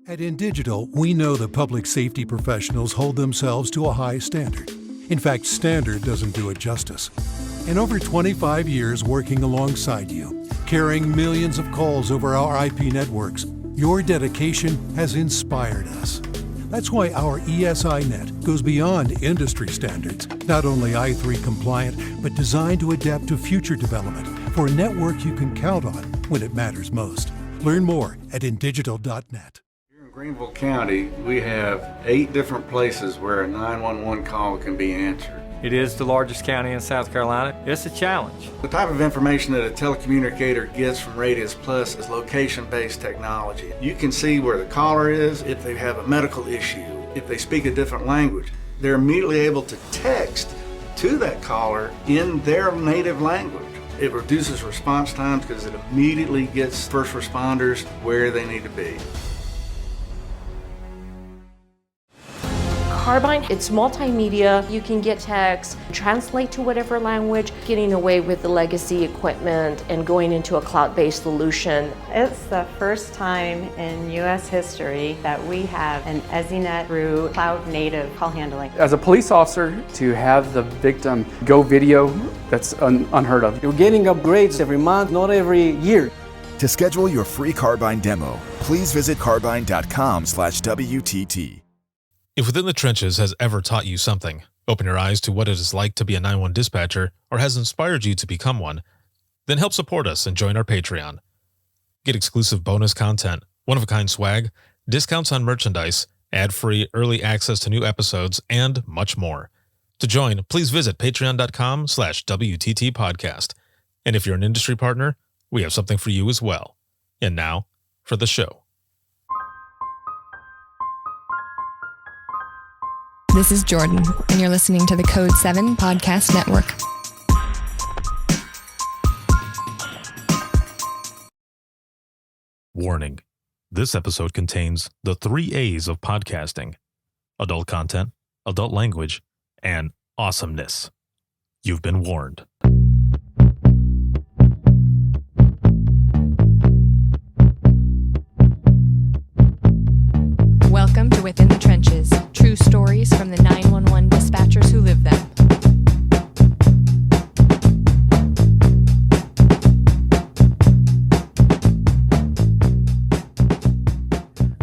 At InDigital, we know that public safety professionals hold themselves to a high standard. In fact, standard doesn't do it justice. In over 25 years working alongside you, carrying millions of calls over our IP networks, your dedication has inspired us. That's why our ESI Net goes beyond industry standards, not only I3 compliant, but designed to adapt to future development for a network you can count on when it matters most. Learn more at indigital.net. Here in Greenville County, we have 8 different places where a 911 call can be answered. It is the largest county in South Carolina. It's a challenge. The type of information that a telecommunicator gets from Radius Plus is location-based technology. You can see where the caller is, if they have a medical issue, if they speak a different language. They're immediately able to text to that caller in their native language. It reduces response times because it immediately gets first responders where they need to be. Carbine, it's multimedia. You can get text, translate to whatever language, getting away with the legacy equipment and going into a cloud-based solution. It's the first time in U.S. history that we have an EZNet through cloud-native call handling. As a police officer, to have the victim go video, that's unheard of. You're getting upgrades every month, not every year. To schedule your free Carbine demo, please visit carbine.com/WTT. If Within the Trenches has ever taught you something, open your eyes to what it is like to be a 911 dispatcher, or has inspired you to become one, then help support us and join our Patreon. Get exclusive bonus content, one-of-a-kind swag, discounts on merchandise, ad-free early access to new episodes, and much more. To join, please visit patreon.com/WTT podcast. And if you're an industry partner, we have something for you as well. And now, for the show. This is Jordan, and you're listening to the Code 7 Podcast Network. Warning. This episode contains the 3 A's of podcasting: adult content, adult language, and awesomeness. You've been warned. Welcome to Within the Trenches, true stories from the 911 dispatchers who live them.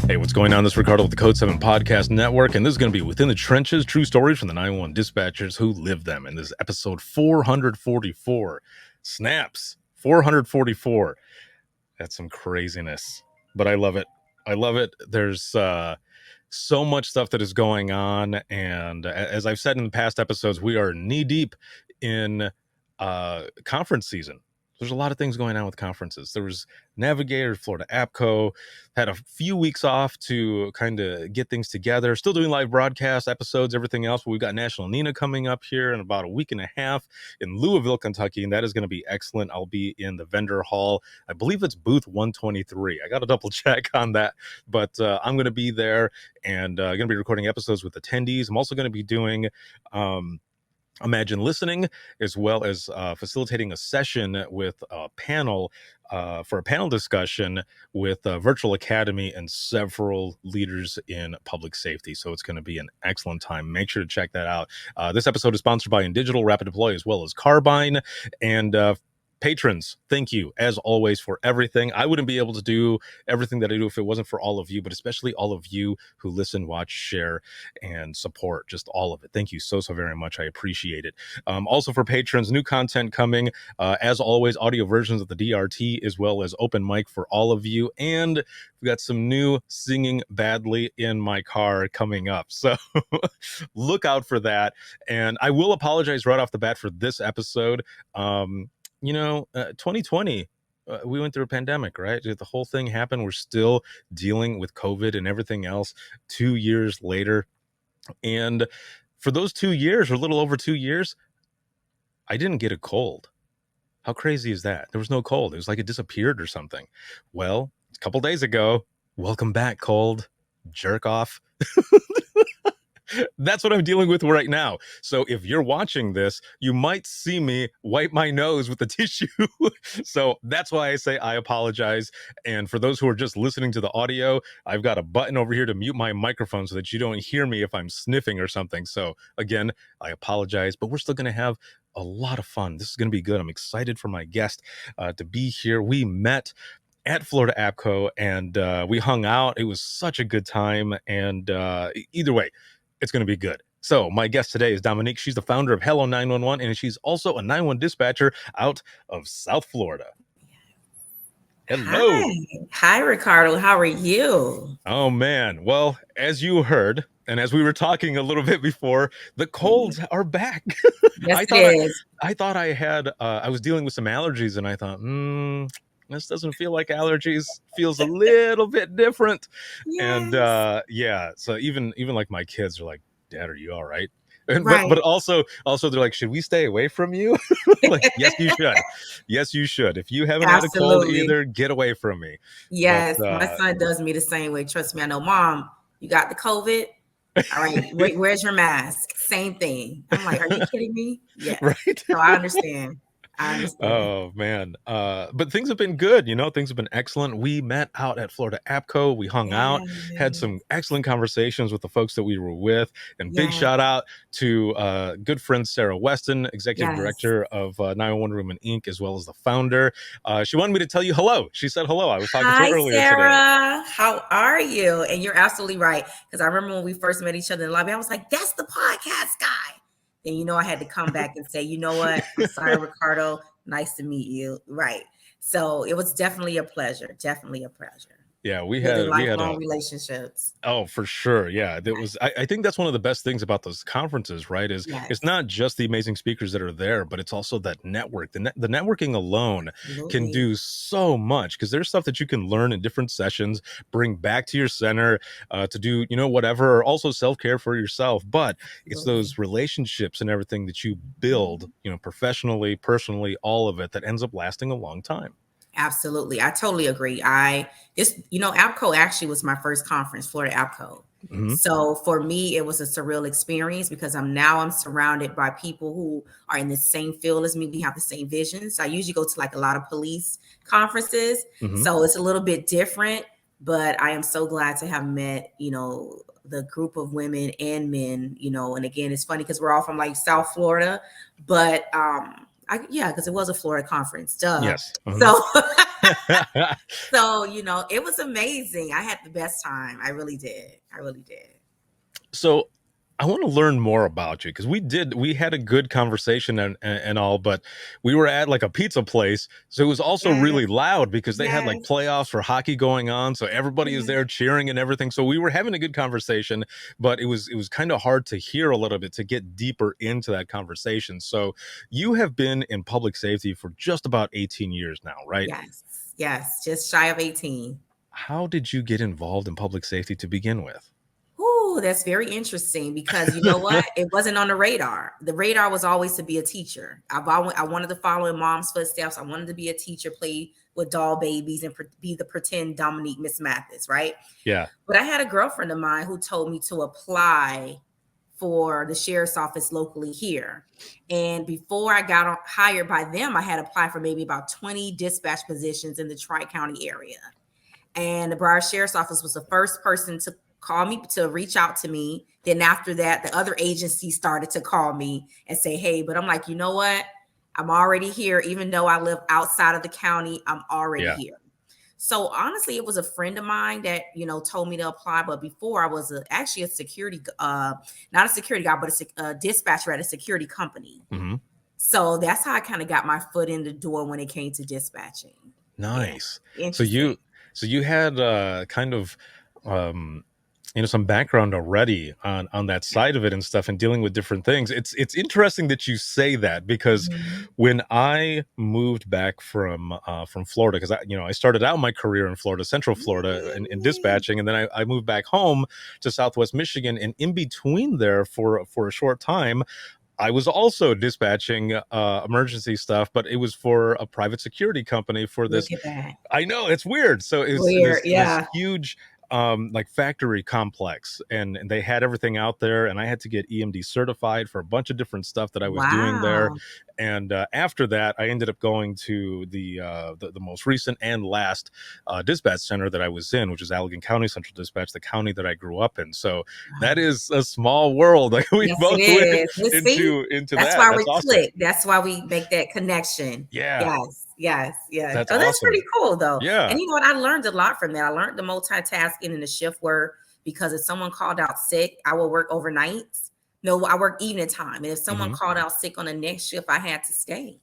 Hey, what's going on? This is Ricardo with the Code 7 Podcast Network, and this is going to be Within the Trenches, true stories from the 911 dispatchers who live them. And this is episode 444. Snaps, 444. That's some craziness, but I love it. I love it. There's so much stuff that is going on, and as I've said in the past episodes, we are knee-deep in conference season. There's a lot of things going on with conferences. There was Navigator, Florida APCO, had a few weeks off to kind of get things together. Still doing live broadcast episodes, everything else. But we've got National NINA coming up here in about a week and a half in Louisville, Kentucky, and that is going to be excellent. I'll be in the vendor hall. I believe it's booth 123. I got to double check on that, but I'm going to be there and going to be recording episodes with attendees. I'm also going to be doing Imagine Listening, as well as facilitating a session with a panel for a panel discussion with Virtual Academy and several leaders in public safety. So it's going to be an excellent time. Make sure to check that out. This episode is sponsored by InDigital, Rapid Deploy, as well as Carbine. And patrons, thank you, as always, for everything. I wouldn't be able to do everything that I do if it wasn't for all of you, but especially all of you who listen, watch, share, and support, just all of it. Thank you so very much. I appreciate it. Also for patrons, new content coming. As always, audio versions of the DRT, as well as open mic for all of you. And we got some new Singing Badly in My Car coming up. So look out for that. And I will apologize right off the bat for this episode. 2020, we went through a pandemic, right? The whole thing happened. We're still dealing with COVID and everything else 2 years later. And for those 2 years, or a little over 2 years, I didn't get a cold. How crazy is that? There was no cold. It was like it disappeared or something. Well, a couple days ago, welcome back, cold. Jerk off. That's what I'm dealing with right now. So if you're watching this, you might see me wipe my nose with the tissue. So that's why I say I apologize. And for those who are just listening to the audio, I've got a button over here to mute my microphone so that you don't hear me if I'm sniffing or something. So again, I apologize, but we're still going to have a lot of fun. This is going to be good. I'm excited for my guest to be here. We met at Florida APCO and we hung out. It was such a good time. And either way, it's going to be good. So my guest today is Dominique. She's the founder of Hello 911, and she's also a 911 dispatcher out of South Florida. Hello. Hi, Ricardo. How are you? Oh, man. Well, as you heard, and as we were talking a little bit before, the colds are back. Yes, it is. I thought I had, I was dealing with some allergies, and I thought, this doesn't feel like allergies. Feels a little bit different. Yes. And yeah, so even like my kids are like, Dad, are you all right? And, Right. but also they're like, should we stay away from you? Like, yes, you should. Yes, you should. If you haven't had a cold either, get away from me. Yes, But, my son does me the same way. Trust me, I know. Mom, you got the COVID? All right, where's your mask? Same thing. I'm like, are you kidding me? Yeah. Right. So I understand. Oh man. But things have been good, things have been excellent. We met out at Florida APCO. We hung out, had some excellent conversations with the folks that we were with, and big shout out to good friend Sarah Weston, executive director of 911 Room and Inc., as well as the founder. She wanted me to tell you hello. She said hello. I was talking to her earlier Sarah. today. How are you? And you're absolutely right, because I remember when we first met each other in the lobby, I was like, that's the podcast guy. And I had to come back and say, you know what? I'm sorry, Ricardo. Nice to meet you. Right. So it was definitely a pleasure. Definitely a pleasure. Yeah, we had lifelong relationships. Oh, for sure. Yeah, that was. I think that's one of the best things about those conferences, right? Is it's not just the amazing speakers that are there, but it's also that network. The networking alone can do so much, because there's stuff that you can learn in different sessions, bring back to your center to do, whatever, or also self-care for yourself. But it's those relationships and everything that you build, professionally, personally, all of it, that ends up lasting a long time. Absolutely. I totally agree. APCO actually was my first conference, Florida APCO. Mm-hmm. So for me, it was a surreal experience, because I'm surrounded by people who are in the same field as me. We have the same visions. I usually go to like a lot of police conferences. Mm-hmm. So it's a little bit different, but I am so glad to have met, the group of women and men, and again, it's funny because we're all from like South Florida, but, because it was a Florida conference. Duh. Yes. Mm-hmm. So, it was amazing. I had the best time. I really did. So I want to learn more about you, because we had a good conversation and all, but we were at like a pizza place. So it was also really loud, because they had like playoffs for hockey going on. So everybody is there cheering and everything. So we were having a good conversation, but it was kind of hard to hear a little bit, to get deeper into that conversation. So you have been in public safety for just about 18 years now, right? Yes. Just shy of 18. How did you get involved in public safety to begin with? Oh, that's very interesting, because you know what? It wasn't on the radar. The radar was always to be a teacher. I wanted to follow in mom's footsteps. I wanted to be a teacher, play with doll babies, and be the pretend Dominique, Miss Mathis, right? Yeah. But I had a girlfriend of mine who told me to apply for the sheriff's office locally here. And before I got hired by them, I had applied for maybe about 20 dispatch positions in the Tri-County area. And the Broward Sheriff's Office was the first person to call me, to reach out to me. Then after that, the other agencies started to call me and say, hey, but I'm like, you know what? I'm already here. Even though I live outside of the county, I'm already here. So honestly, it was a friend of mine that, told me to apply. But before, I was actually a security, not a security guy, but a dispatcher at a security company. Mm-hmm. So that's how I kind of got my foot in the door when it came to dispatching. Nice. Yeah. So you had kind of, some background already on that side of it and stuff, and dealing with different things. It's interesting that you say that, because when I moved back from Florida, because I started out my career in Florida, Central Florida, in dispatching, and then I moved back home to Southwest Michigan, and in between there for a short time, I was also dispatching emergency stuff, but it was for a private security company for this. Look at that. I know, it's weird. So it was this huge like factory complex, and they had everything out there, and I had to get EMD certified for a bunch of different stuff that I was doing there. Wow. And after that, I ended up going to the most recent and last dispatch center that I was in, which is Allegan County Central Dispatch, the county that I grew up in. So that is a small world. Like we Yes, both it went is. See, into that's that. why That's we awesome. click. That's why we make that connection. Yeah. Yes. That's Oh, that's awesome. pretty cool, though. Yeah. And you know what? I learned a lot from that. I learned the multitasking and the shift work, because if someone called out sick, I would work overnights. No, I work evening time. And if someone called out sick on the next shift, I had to stay.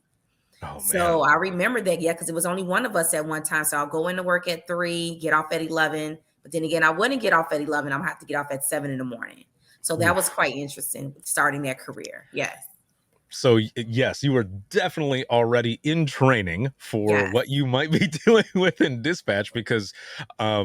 Oh, So man. I remember that, because it was only one of us at one time. So I'll go into work at 3, get off at 11. But then again, I wouldn't get off at 11. I'm gonna have to get off at 7 in the morning. So that was quite interesting, starting that career. Yes. So yes, you were definitely already in training for what you might be dealing with in dispatch, because for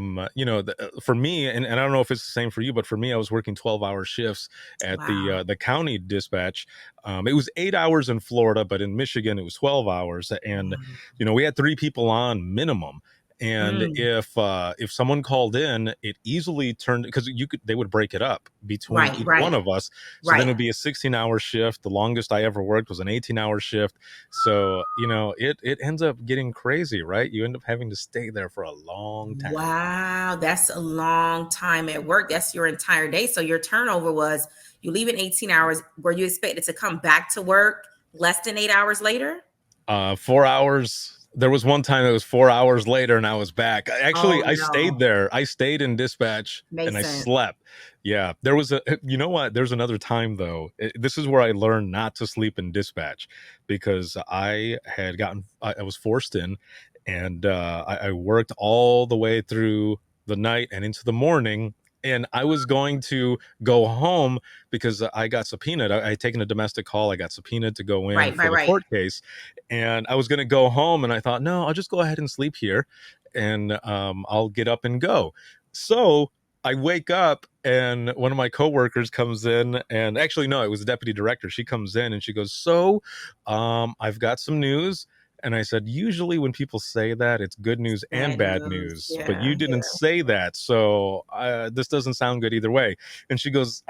me, and I don't know if it's the same for you, but for me, I was working 12-hour shifts at the county dispatch. It was 8 hours in Florida, but in Michigan it was 12 hours, and we had 3 people on minimum. And if someone called in, it easily turned, because they would break it up between either one of us. So then it would be a 16-hour shift. The longest I ever worked was an 18-hour shift. So it ends up getting crazy, right? You end up having to stay there for a long time. Wow, that's a long time at work. That's your entire day. So your turnover was, you leave in 18 hours. Were you expected to come back to work less than 8 hours later? 4 hours. There was one time it was 4 hours later and I was back. Actually, I stayed there. I stayed in dispatch and I slept. Yeah. There was you know what? There's another time though. This is where I learned not to sleep in dispatch, because I was forced in, and I worked all the way through the night and into the morning. And I was going to go home because I got subpoenaed. I had taken a domestic call. I got subpoenaed to go in for the court case. And I was going to go home, and I thought, no, I'll just go ahead and sleep here, and I'll get up and go. So I wake up, and one of my coworkers comes in, and actually, no, it was the deputy director. She comes in and she goes, so I've got some news. And I said, usually when people say that, it's good news and bad news, but you didn't say that. So this doesn't sound good either way. And she goes,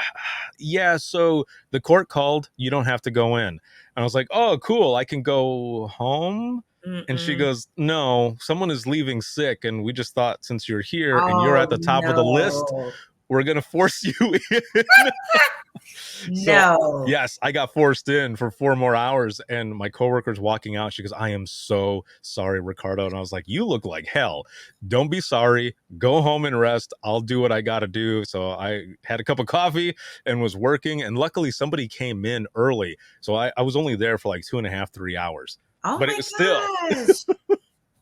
yeah, so the court called, you don't have to go in. And I was like, oh, cool, I can go home. And she goes, no, someone is leaving sick. And we just thought, since you're here and you're at the top of the list, we're going to force you in. So, yes, I got forced in for 4 more hours, and my coworker's walking out. She goes, I am so sorry, Ricardo. And I was like, you look like hell. Don't be sorry. Go home and rest. I'll do what I got to do. So I had a cup of coffee and was working. And luckily somebody came in early. So I was only there for like 2.5, 3 hours. Oh, but my it was gosh. still.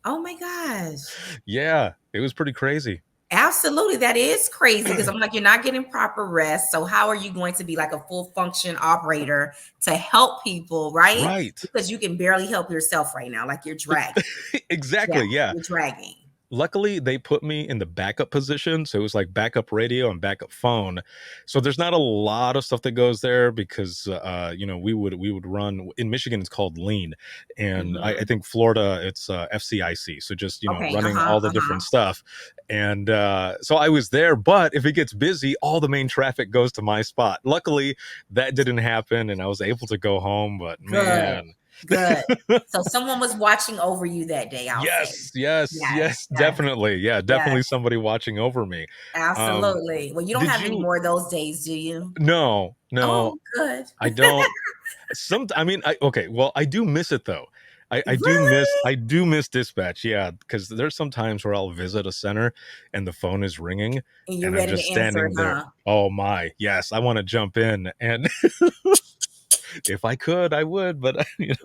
Oh my gosh. Yeah, it was pretty crazy. Absolutely. That is crazy, because I'm like, you're not getting proper rest. So how are you going to be like a full function operator to help people, right? Right. Because you can barely help yourself right now. Like, you're dragging. Exactly. Yeah. You're dragging. Luckily, they put me in the backup position. So it was like backup radio and backup phone. So there's not a lot of stuff that goes there, because, we would run in Michigan. It's called lean. And I think Florida, it's FCIC. So just, running all the different stuff. And so I was there. But if it gets busy, all the main traffic goes to my spot. Luckily, that didn't happen, and I was able to go home. But man. Good. So someone was watching over you that day. Yes, definitely. Yeah, definitely somebody watching over me. Absolutely. Well, you don't have any more of those days, do you? No. Oh, good. I don't. I do miss it though. I do miss dispatch. Yeah, because there's some times where I'll visit a center and the phone is ringing and I'm just standing there. Oh my, yes, I want to jump in and. If I could, I would, but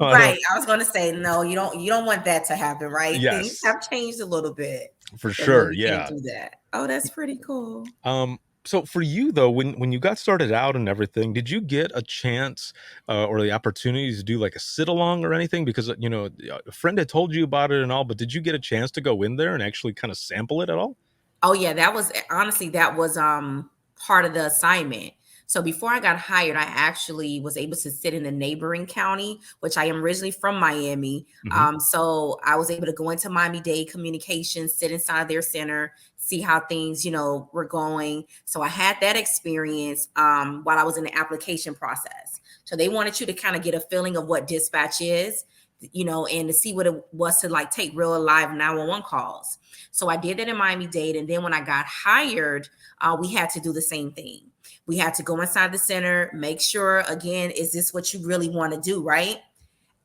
right. I was going to say, no, you don't want that to happen, right? Yes. Things have changed a little bit. For sure. You yeah. can't do that. Oh, that's pretty cool. So for you though, when you got started out and everything, did you get a chance or the opportunity to do like a sit along or anything? Because a friend had told you about it and all, but did you get a chance to go in there and actually kind of sample it at all? Oh yeah, that was part of the assignment. So before I got hired, I actually was able to sit in the neighboring county, which I am originally from Miami. So I was able to go into Miami-Dade Communications, sit inside their center, see how things, were going. So I had that experience while I was in the application process. So they wanted you to kind of get a feeling of what dispatch is, and to see what it was to like take real live 911 calls. So I did that in Miami-Dade. And then when I got hired, we had to do the same thing. We had to go inside the center, make sure, again, is this what you really want to do, right?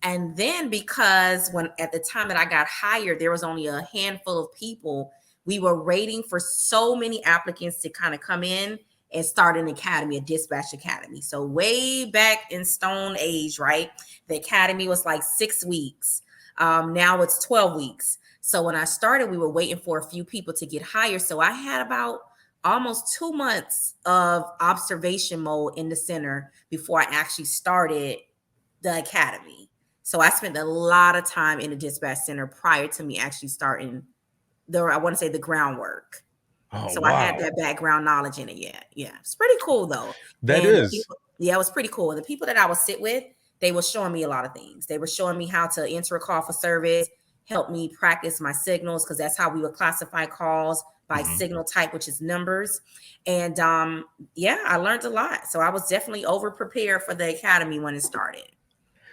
And then because at the time that I got hired, there was only a handful of people, we were waiting for so many applicants to kind of come in and start an academy, a dispatch academy. So way back in Stone Age, right? The academy was like 6 weeks. Now it's 12 weeks. So when I started, we were waiting for a few people to get hired. So I had about almost 2 months of observation mode in the center before I actually started the academy. So I spent a lot of time in the dispatch center prior to me actually starting the groundwork. Oh, so wow. I had that background knowledge in it. Yeah. It's pretty cool though. That And is. it was pretty cool. The people that I would sit with, they were showing me a lot of things. They were showing me how to enter a call for service, help me practice my signals, because that's how we would classify calls by signal type, which is numbers. And I learned a lot. So I was definitely over prepared for the academy when it started.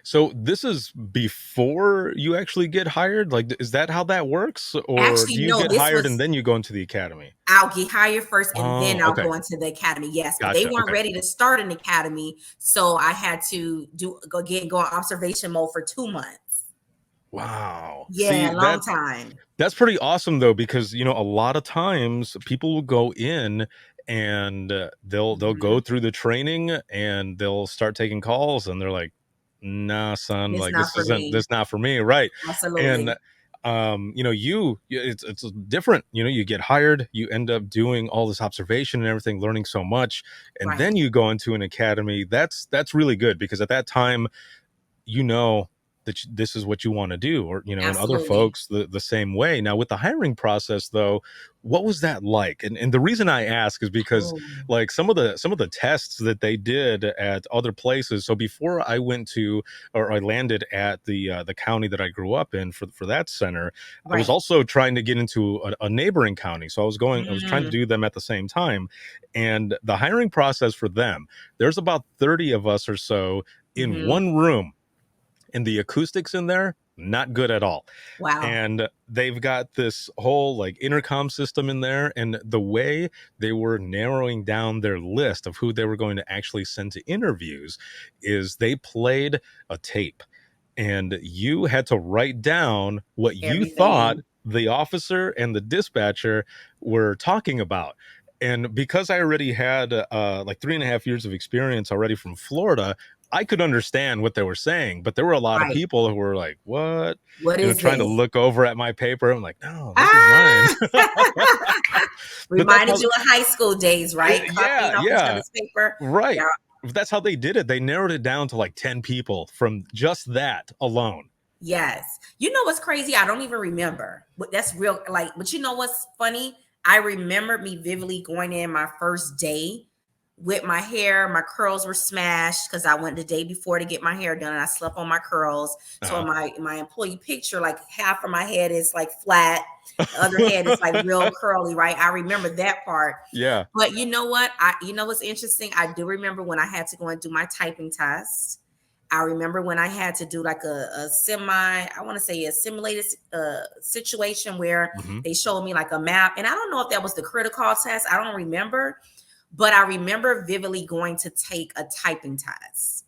So this is before you actually get hired? Like, is that how that works? Or Actually, do you no, get hired and then you go into the academy? I'll get hired first and then I'll okay. go into the academy. Yes, but Gotcha. they weren't Okay. ready to start an academy. So I had to go on observation mode for 2 months. Wow. Yeah, long time. That's pretty awesome though, because a lot of times people will go in and they'll go through the training and they'll start taking calls and they're like, nah, son, It's like not for me. this not for me, right? Absolutely. And it's different. You get hired, you end up doing all this observation and everything, learning so much, and Right. then you go into an academy. That's really good, because at that time that this is what you want to do, or and other Absolutely. folks the same way. Now with the hiring process though, what was that like? And the reason I ask is because like some of the tests that they did at other places. So before I went to, or I landed at the county that I grew up in for that center, I was also trying to get into a neighboring county. So I was trying to do them at the same time. And the hiring process for them, there's about 30 of us or so in one room. And the acoustics in there, not good at all. Wow. And they've got this whole like intercom system in there. And the way they were narrowing down their list of who they were going to actually send to interviews is they played a tape. And you had to write down what you thought the officer and the dispatcher were talking about. And because I already had like 3.5 years of experience already from Florida, I could understand what they were saying, but there were a lot of people who were like, what is trying to this? look over at my paper. I'm like, no, this is mine. Reminded you of high school days, right? Yeah. Copying off each other's paper. Right. Yeah. That's how they did it. They narrowed it down to like 10 people from just that alone. Yes. You know what's crazy? I don't even remember. But that's real. But you know what's funny? I remember me vividly going in my first day with my hair. My curls were smashed because I went the day before to get my hair done and I slept on my curls. So my employee picture, like half of my head is like flat. The other head is like real curly, right? I remember that part. Yeah. But you know what? What's interesting? I do remember when I had to go and do my typing test. I remember when I had to do like a simulated situation where they showed me like a map. And I don't know if that was the critical test. I don't remember. But I remember vividly going to take a typing test.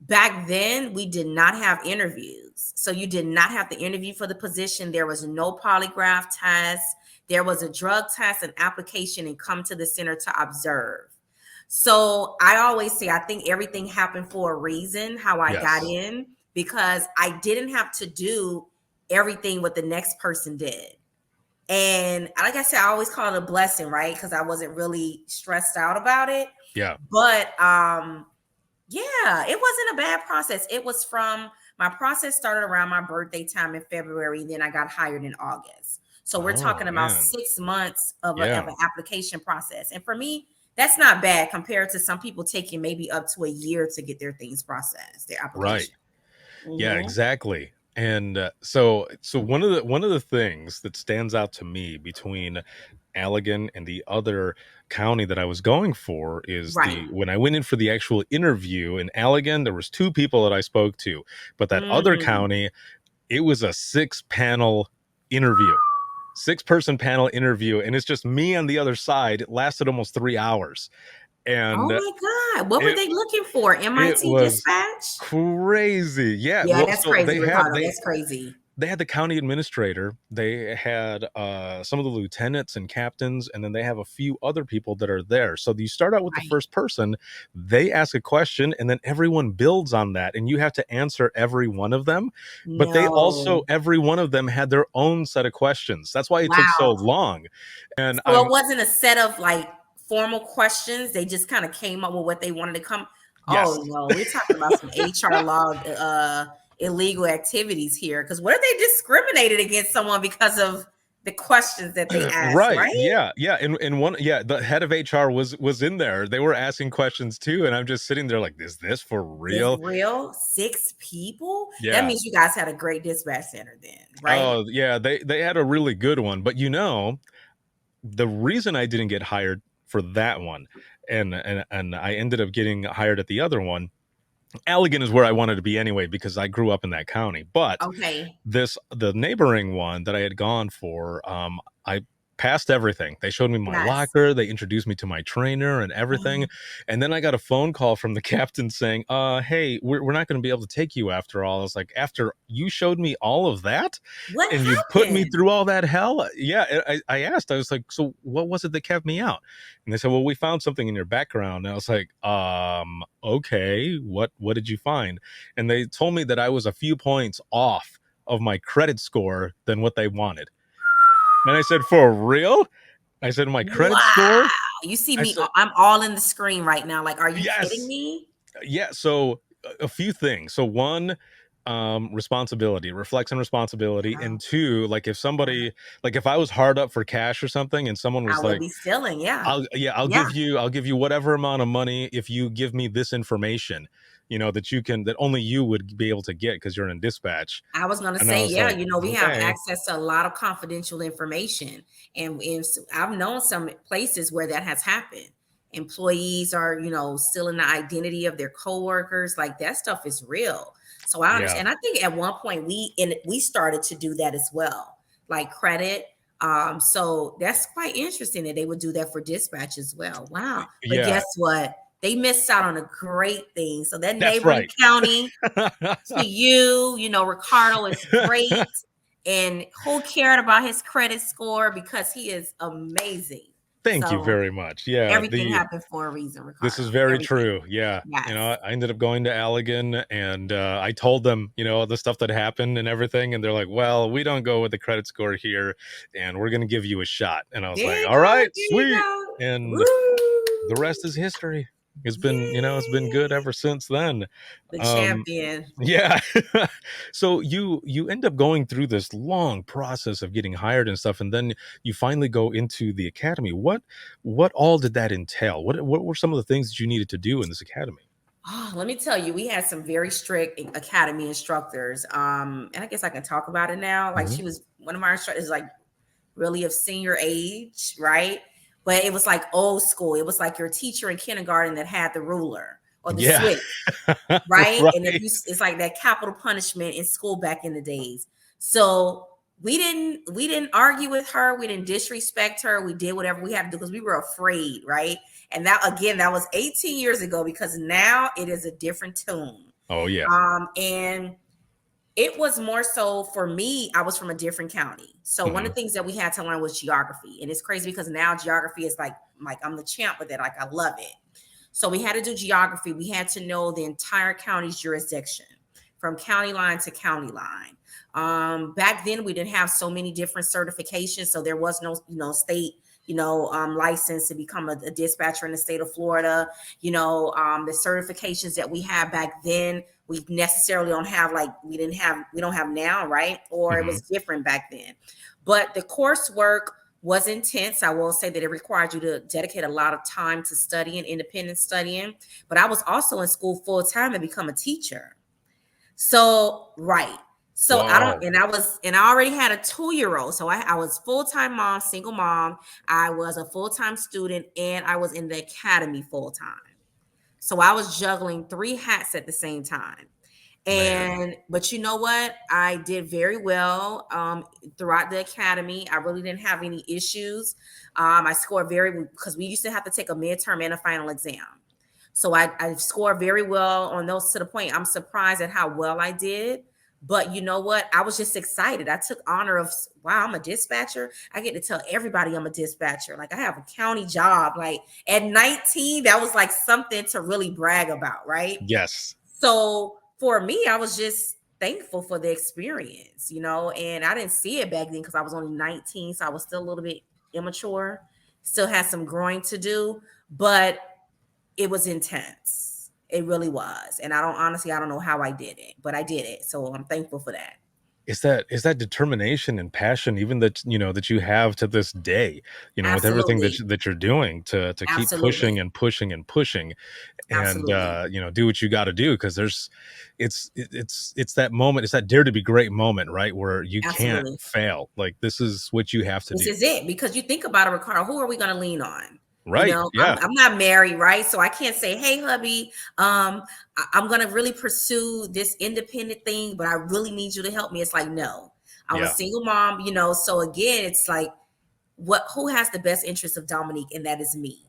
Back then, we did not have interviews. So you did not have to interview for the position. There was no polygraph test. There was a drug test, an application, and come to the center to observe. So I always say, I think everything happened for a reason, how I got in, because I didn't have to do everything what the next person did. And like I said, I always call it a blessing, right? Because I wasn't really stressed out about it. Yeah. But it wasn't a bad process. It was my process started around my birthday time in February. Then I got hired in August. So we're talking about 6 months of an application process. And for me, that's not bad compared to some people taking maybe up to a year to get their things processed, their application. Right. Yeah, exactly. And so one of the things that stands out to me between Allegan and the other county that I was going for is Right. when I went in for the actual interview in Allegan, there was 2 people that I spoke to, but that other county, it was a 6-panel interview. 6-person panel interview, and it's just me on the other side. It lasted almost 3 hours. Oh And my God. What were they looking for? it MIT was dispatch? crazy. Yeah. Yeah, Well, that's so crazy, Ricardo. That's crazy. they had the county administrator, they had some of the lieutenants and captains, and then they have a few other people that are there. So you start out with the first person, they ask a question, and then everyone builds on that, and you have to answer every one of them. But they also, No. every one of them had their own set of questions. That's why it took so Wow. long. And So it wasn't a set of like formal questions. They just kind of came up with what they wanted to come. Yes. Oh no, we're talking about some HR law illegal activities here. Because what if they discriminated against someone because of the questions that they asked? Right. Yeah. And one, the head of HR was in there. They were asking questions too, and I'm just sitting there like, is this for real? Is real? 6 people? Yeah. That means you guys had a great dispatch center then, right? Oh yeah, they had a really good one. But the reason I didn't get hired for that one, and I ended up getting hired at the other one. Allegan is where I wanted to be anyway, because I grew up in that county. But the neighboring one that I had gone for, I passed everything. They showed me my locker. They introduced me to my trainer and everything. And then I got a phone call from the captain saying, hey, we're not going to be able to take you after all. I was like, after you showed me all of that? What and happened? You put me through all that hell? Yeah. I asked, I was like, so what was it that kept me out? And they said, well, we found something in your background. And I was like, okay, what did you find? And they told me that I was a few points off of my credit score than what they wanted. And I said, for real? I said, my credit score? You see me, I'm all in the screen right now. Like, are you kidding me? Yeah. So a few things. So one, responsibility, reflects on responsibility. And 2, like if somebody, like if I was hard up for cash or something and someone was I would be stealing. Yeah. I'll give you whatever amount of money if you give me this information, that only you would be able to get because you're in dispatch. I was going to say, we have access to a lot of confidential information. And I've known some places where that has happened. Employees are, still in the identity of their coworkers. Like that stuff is real. So I understand. I think at one point we started to do that as well, like credit. So that's quite interesting that they would do that for dispatch as well. Wow. But guess what? They missed out on a great thing. So that neighboring county to you, Ricardo is great. And who cared about his credit score because he is amazing. Thank you very much. Yeah. Everything happened for a reason, Ricardo. This is very true. Yeah. Yes. I ended up going to Allegan and I told them, the stuff that happened and everything. And they're like, well, we don't go with the credit score here and we're going to give you a shot. And I was like, all right, sweet. And the rest is history. It's been, it's been good ever since then. The champion. Yeah. So you end up going through this long process of getting hired and stuff, and then you finally go into the academy. What all did that entail? What were some of the things that you needed to do in this academy? Oh, let me tell you, we had some very strict academy instructors. And I guess I can talk about it now. Like she was one of our instructors, like really of senior age, right? But it was like old school. It was like your teacher in kindergarten that had the ruler or the switch, right? And it's like that capital punishment in school back in the days. So we didn't argue with her. We didn't disrespect her. We did whatever we had to do because we were afraid, right? And that was 18 years ago because now it is a different tune. Oh yeah. And it was more so for me, I was from a different county. So one of the things that we had to learn was geography. And it's crazy because now geography is like I'm the champ with it. Like I love it. So we had to do geography. We had to know the entire county's jurisdiction from county line to county line. Back then we didn't have so many different certifications. So there was no, state, license to become a dispatcher in the state of Florida. The certifications that we had back then, we necessarily don't have we don't have now, right? Or it was different back then. But the coursework was intense. I will say that it required you to dedicate a lot of time to studying, independent studying. But I was also in school full time to become a teacher. So, right. So I don't, Whoa. and I already had a 2-year-old. So I was full-time mom, single mom. I was a full-time student, and I was in the academy full-time. So I was juggling 3 hats at the same time. But you know what? I did very well throughout the academy. I really didn't have any issues. I scored because we used to have to take a midterm and a final exam. So I scored very well on those, to the point I'm surprised at how well I did. But you know what? I was just excited. I took honor of, wow, I'm a dispatcher. I get to tell everybody I'm a dispatcher. Like, I have a county job. Like, at 19, that was like something to really brag about, right? Yes. So for me, I was just thankful for the experience, and I didn't see it back then because I was only 19. So I was still a little bit immature, still had some growing to do, but it was intense. It really was. And I don't know how I did it, but I did it. So I'm thankful for that. Is that determination and passion, even that you have to this day, with everything that you're doing to keep pushing and pushing and pushing, and do what you got to do, because it's that moment, it's that dare to be great moment, right, where you can't fail. Like, this is what you have to do. This is it, because you think about it, Ricardo, who are we going to lean on? Right. Yeah. I'm not married, right? So I can't say, hey, hubby, I'm going to really pursue this independent thing, but I really need you to help me. It's like, no, I'm a single mom, So again, it's like, who has the best interest of Dominique? And that is me.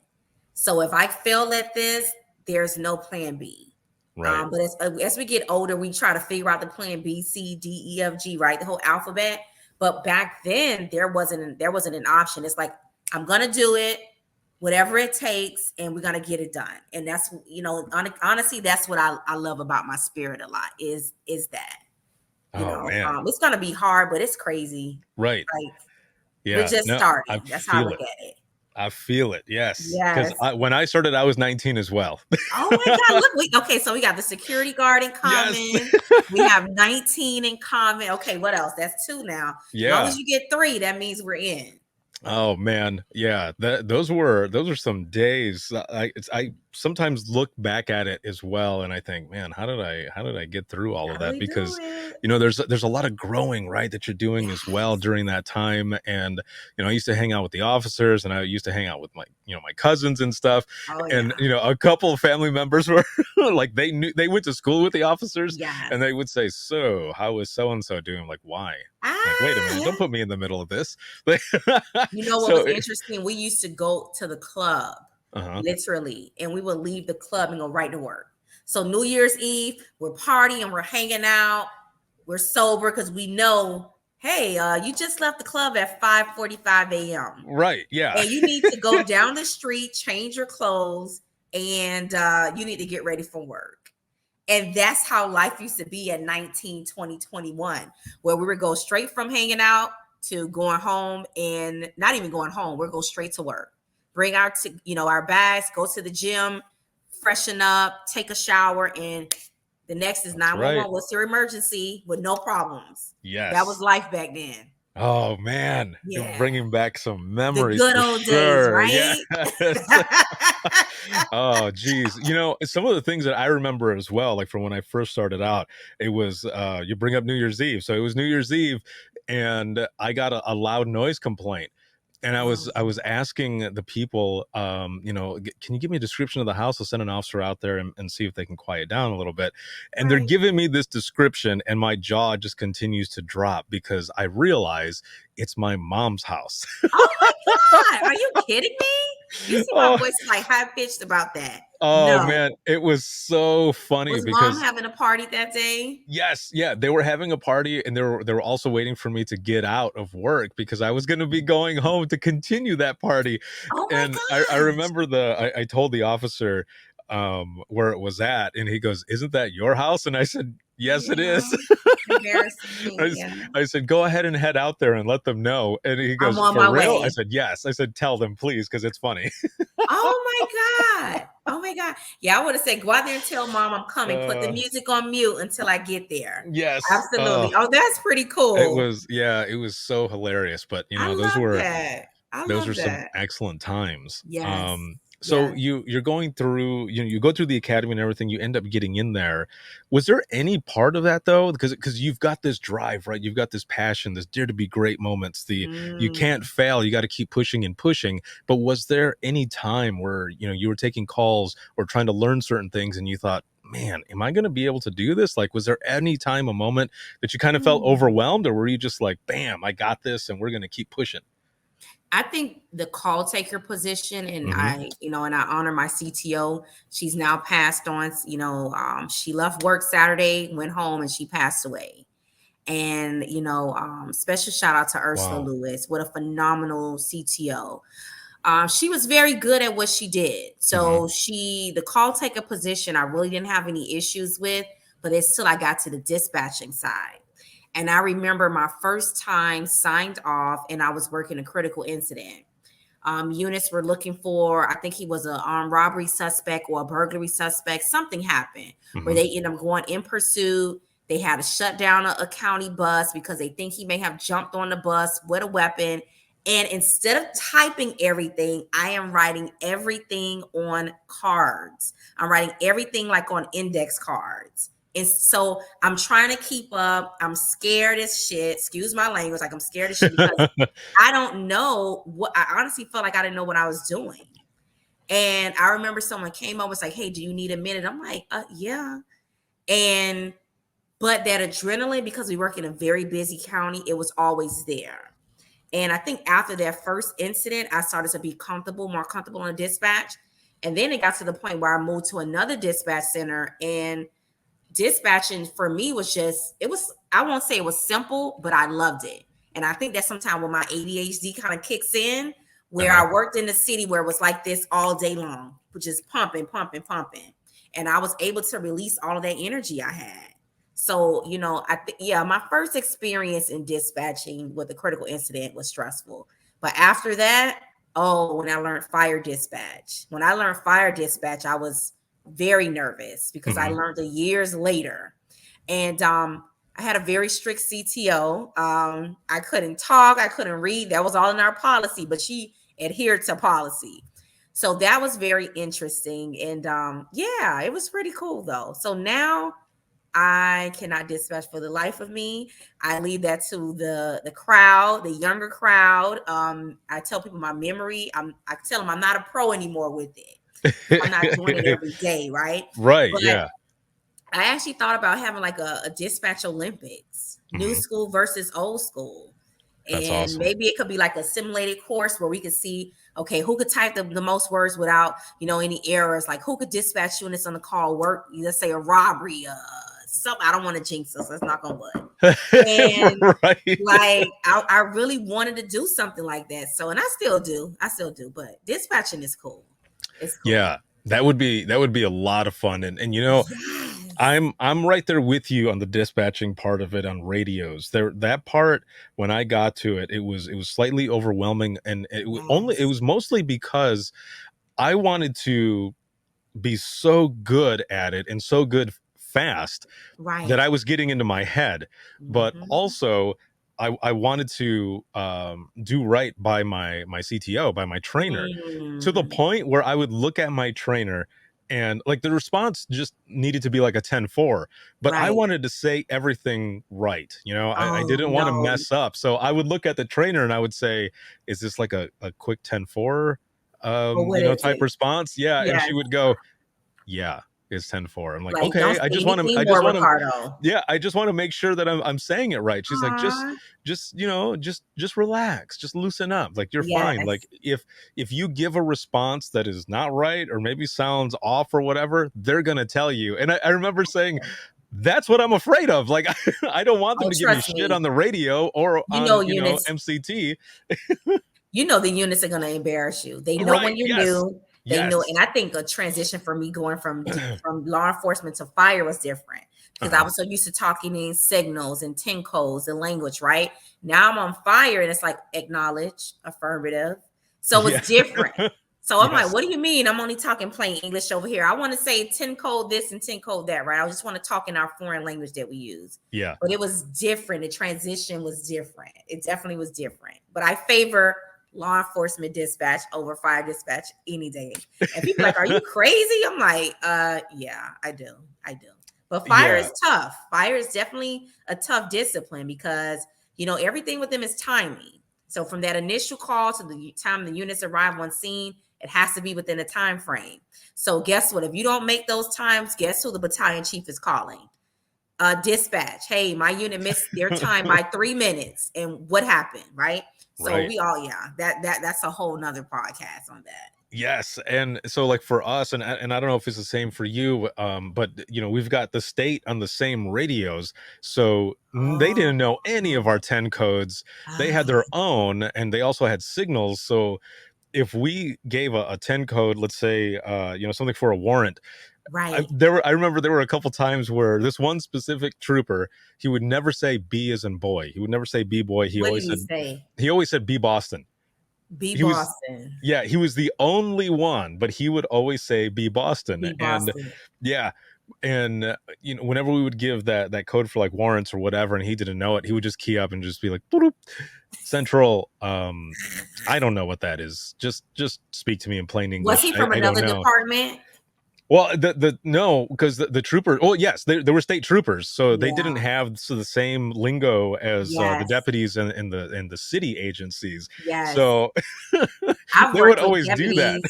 So if I fail at this, there's no plan B. Right. But as we get older, we try to figure out the plan B, C, D, E, F, G, right? The whole alphabet. But back then, there wasn't an option. It's like, I'm going to do it, whatever it takes, and we're going to get it done. And that's, honestly, that's what I love about my spirit a lot is that, man. it's going to be hard, but it's crazy. Right. Like, yeah. We're just starting. That's how I look at it. I feel it. Yes. Because when I started, I was 19 as well. Oh my God. Look, okay. So we got the security guard in common. Yes. We have 19 in common. Okay. What else? That's 2 now. Yeah. As long as you get 3, that means we're in. Oh man, yeah. Those were some days. I sometimes look back at it as well, and I think, man, how did I get through all of that? Because there's a lot of growing, right, that you're doing as well during that time. And I used to hang out with the officers, and I used to hang out with my my cousins and stuff. And a couple of family members were like, they went to school with the officers, and they would say, so how is so and so doing? I'm like, why? Like, wait a minute, don't put me in the middle of this. What was interesting? We used to go to the club, literally, and we would leave the club and go right to work. So New Year's Eve, we're partying, we're hanging out, we're sober because we know, hey, you just left the club at 5:45 a.m. Right, yeah. And you need to go down the street, change your clothes, and you need to get ready for work. And that's how life used to be at 19, 20, 21, where we would go straight from hanging out to going home, and not even going home. We'll go straight to work, bring our bags, go to the gym, freshen up, take a shower, and the next is 911. Right. What's your emergency? With no problems. Yes. That was life back then. Oh man, you're bringing back some memories. The good old days, right? Yes. Oh geez, some of the things that I remember as well, like from when I first started out, it was you bring up New Year's Eve. So it was New Year's Eve, and I got a loud noise complaint. And I was asking the people, can you give me a description of the house? I'll send an officer out there and see if they can quiet down a little bit. And they're giving me this description, and my jaw just continues to drop because I realize it's my mom's house. Oh my God. Are you kidding me? You see my voice like high pitched about that. Oh man, it was so funny. Was because mom having a party that day? Yes, yeah, they were having a party, and they were also waiting for me to get out of work because I was going to be going home to continue that party. Oh my and gosh. I remember I told the officer where it was at, and he goes, "Isn't that your house?" And I said, "Yes, it is." I said, "Go ahead and head out there and let them know." And he goes, "For real?" I said, "Yes." I said, "Tell them, please, because it's funny." Oh my God. Oh my God. Yeah, I would have said, go out there and tell mom I'm coming. Put the music on mute until I get there. Yes. Absolutely. That's pretty cool. It was so hilarious. But those were some excellent times. Yes. So you're going through, you go through the academy and everything, you end up getting in there. Was there any part of that though? Because you've got this drive, right? You've got this passion, this dare to be great moments, you can't fail, you got to keep pushing and pushing. But was there any time where, you were taking calls or trying to learn certain things and you thought, man, am I going to be able to do this? Like, was there any time, a moment that you kind of felt overwhelmed, or were you just like, bam, I got this and we're going to keep pushing? I think the call taker position, and I honor my CTO. She's now passed on. She left work Saturday, went home, and she passed away. And special shout out to Ursula Lewis. What a phenomenal CTO. She was very good at what she did. So the call taker position, I really didn't have any issues with, but it's till I got to the dispatching side. And I remember my first time signed off, and I was working a critical incident. Units were looking for, I think he was an armed robbery suspect or a burglary suspect. Something happened where they ended up going in pursuit. They had to shut down a county bus because they think he may have jumped on the bus with a weapon. And instead of typing everything, I am writing everything on cards. I'm writing everything like on index cards. And so I'm trying to keep up. I'm scared as shit. Excuse my language. Like, I'm scared as shit because I don't know what, I honestly felt like I didn't know what I was doing. And I remember someone came up, was like, hey, do you need a minute? I'm like, yeah. But that adrenaline, because we work in a very busy county, it was always there. And I think after that first incident, I started to be more comfortable on dispatch. And then it got to the point where I moved to another dispatch center, and dispatching for me was I won't say it was simple, but I loved it. And I think that sometimes when my ADHD kind of kicks in, where I worked in the city where it was like this all day long, which is pumping. And I was able to release all of that energy I had. So, my first experience in dispatching with a critical incident was stressful. But after that, when I learned fire dispatch. When I learned fire dispatch, I was very nervous because I learned it years later. And I had a very strict CTO. I couldn't talk, I couldn't read. That was all in our policy, but she adhered to policy. So that was very interesting. And it was pretty cool though. So now I cannot dispatch for the life of me. I leave that to the crowd, the younger crowd. I tell people my memory. I tell them I'm not a pro anymore with it. I'm not doing it every day, right? Right, but yeah. I actually thought about having like a dispatch Olympics, new school versus old school. That's and awesome. Maybe it could be like a simulated course where we could see, okay, who could type the most words without, any errors? Like, who could dispatch units on the call work, let's say a robbery, something. I don't want to jinx us. Let's knock on wood. And like, I really wanted to do something like that. So, and I still do, but dispatching is cool. It's cool. Yeah, that would be a lot of fun. And yes. I'm right there with you on the dispatching part of it on radios. That part, when I got to it, it was slightly overwhelming, and it was mostly because I wanted to be so good at it and so good fast that I was getting into my head. But also I wanted to do right by my CTO, by my trainer, to the point where I would look at my trainer and like the response just needed to be like a 10-4, but I wanted to say everything right. I didn't want to mess up. So I would look at the trainer and I would say, is this like a quick 10-4 type response? Yeah. And she would go, yeah, it's 10-4. I'm like, okay, I just want to make sure that I'm saying it right. She's like, just relax, just loosen up. Like, you're fine. Like, if you give a response that is not right or maybe sounds off or whatever, they're gonna tell you. And I remember saying, that's what I'm afraid of. Like, I don't want them to give me shit on the radio or on MCT. The units are gonna embarrass you. They know when you're new. They know, and I think a transition for me going from law enforcement to fire was different because I was so used to talking in signals and 10 codes and language, right? Now I'm on fire and it's like acknowledge, affirmative. So it's different. So I'm like, what do you mean? I'm only talking plain English over here. I want to say 10 code this and 10 code that, right? I just want to talk in our foreign language that we use. Yeah. But it was different. The transition was different. It definitely was different. But I favor law enforcement dispatch over fire dispatch any day. And people are like, are you crazy? I'm like, yeah, I do. But fire is tough. Fire is definitely a tough discipline because, you know, everything with them is timing. So from that initial call to the time the units arrive on scene, it has to be within a time frame. So guess what? If you don't make those times, guess who the battalion chief is calling? Dispatch. Hey, my unit missed their time by 3 minutes. And what happened? Right. So we all, that's a whole nother podcast on that. Yes. And so like for us, and I don't know if it's the same for you, but you know, we've got the state on the same radios. So they didn't know any of our 10 codes. They had their own, and they also had signals. So if we gave a 10 code, let's say, you know, something for a warrant, right? I remember there were a couple times where this one specific trooper, he would never say B as in boy. He would never say B boy. He always said B Boston. He was the only one, but he would always say B Boston. And you know, whenever we would give that code for like warrants or whatever, and he didn't know it, he would just key up and just be like, "Boop, Central." I don't know what that is. Just speak to me in plain English. Was he from another department? Well, no, because the troopers. Oh, yes, they were state troopers, so they didn't have the same lingo as the deputies and the city agencies. Yes. So they would always do that.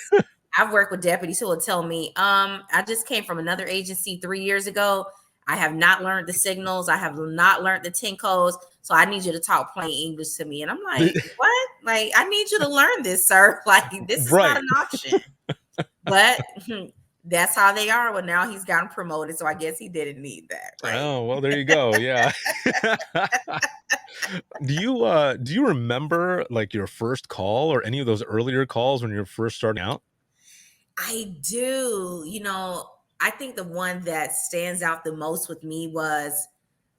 I've worked with deputies who will tell me, I just came from another agency 3 years ago. I have not learned the signals. I have not learned the 10 codes. So I need you to talk plain English to me. And I'm like, what? Like, I need you to learn this, sir. Like, this is not an option. But that's how they are. Well, now he's gotten promoted, so I guess he didn't need that. Right? Oh, well, there you go. Yeah. Do you remember like your first call or any of those earlier calls when you were first starting out? I do. You know, I think the one that stands out the most with me was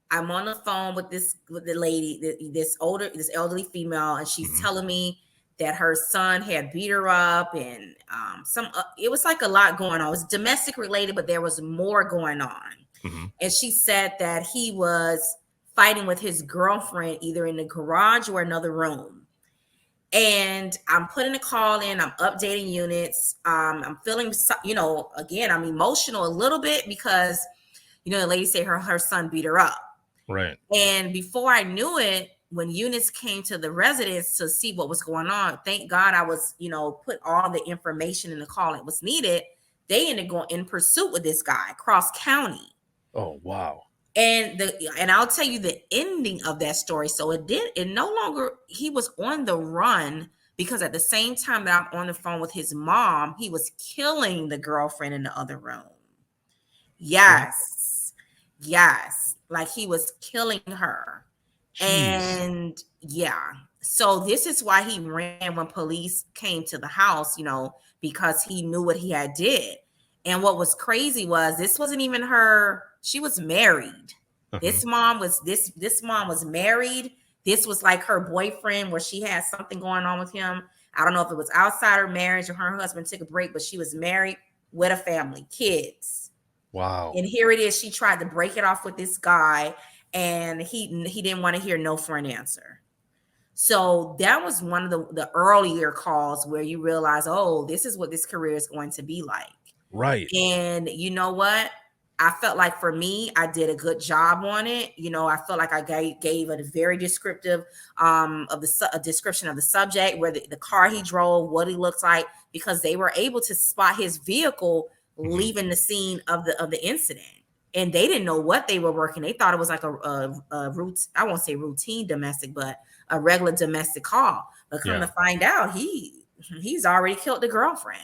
I'm on the phone with the lady, this elderly female, and she's telling me that her son had beat her up, and it was like a lot going on. It was domestic related, but there was more going on. And she said that he was fighting with his girlfriend either in the garage or another room. And I'm putting a call in, I'm updating units. I'm feeling, you know, again, I'm emotional a little bit because, you know, the lady said her son beat her up. Right. And before I knew it, when units came to the residence to see what was going on, thank God I was, you know, put all the information in the call that was needed. They ended up going in pursuit with this guy cross county. Oh, wow. And I'll tell you the ending of that story. So he was on the run because at the same time that I'm on the phone with his mom, he was killing the girlfriend in the other room. Yes. Like he was killing her. Jeez. And so this is why he ran when police came to the house, you know, because he knew what he had did. And what was crazy was this wasn't even her. She was married. This mom was married. This was like her boyfriend where she had something going on with him. I don't know if it was outside her marriage or her husband took a break, but she was married with a family, kids. Wow. And here it is. She tried to break it off with this guy, and he didn't want to hear no for an answer. So that was one of the earlier calls where you realize, oh, this is what this career is going to be like. Right. And you know what? I felt like for me, I did a good job on it. You know, I felt like I gave a very descriptive a description of the subject, where the car he drove, what he looked like, because they were able to spot his vehicle leaving the scene of the incident. And they didn't know what they were working. They thought it was like a routine, I won't say routine domestic, but a regular domestic call. But come to find out, he's already killed the girlfriend.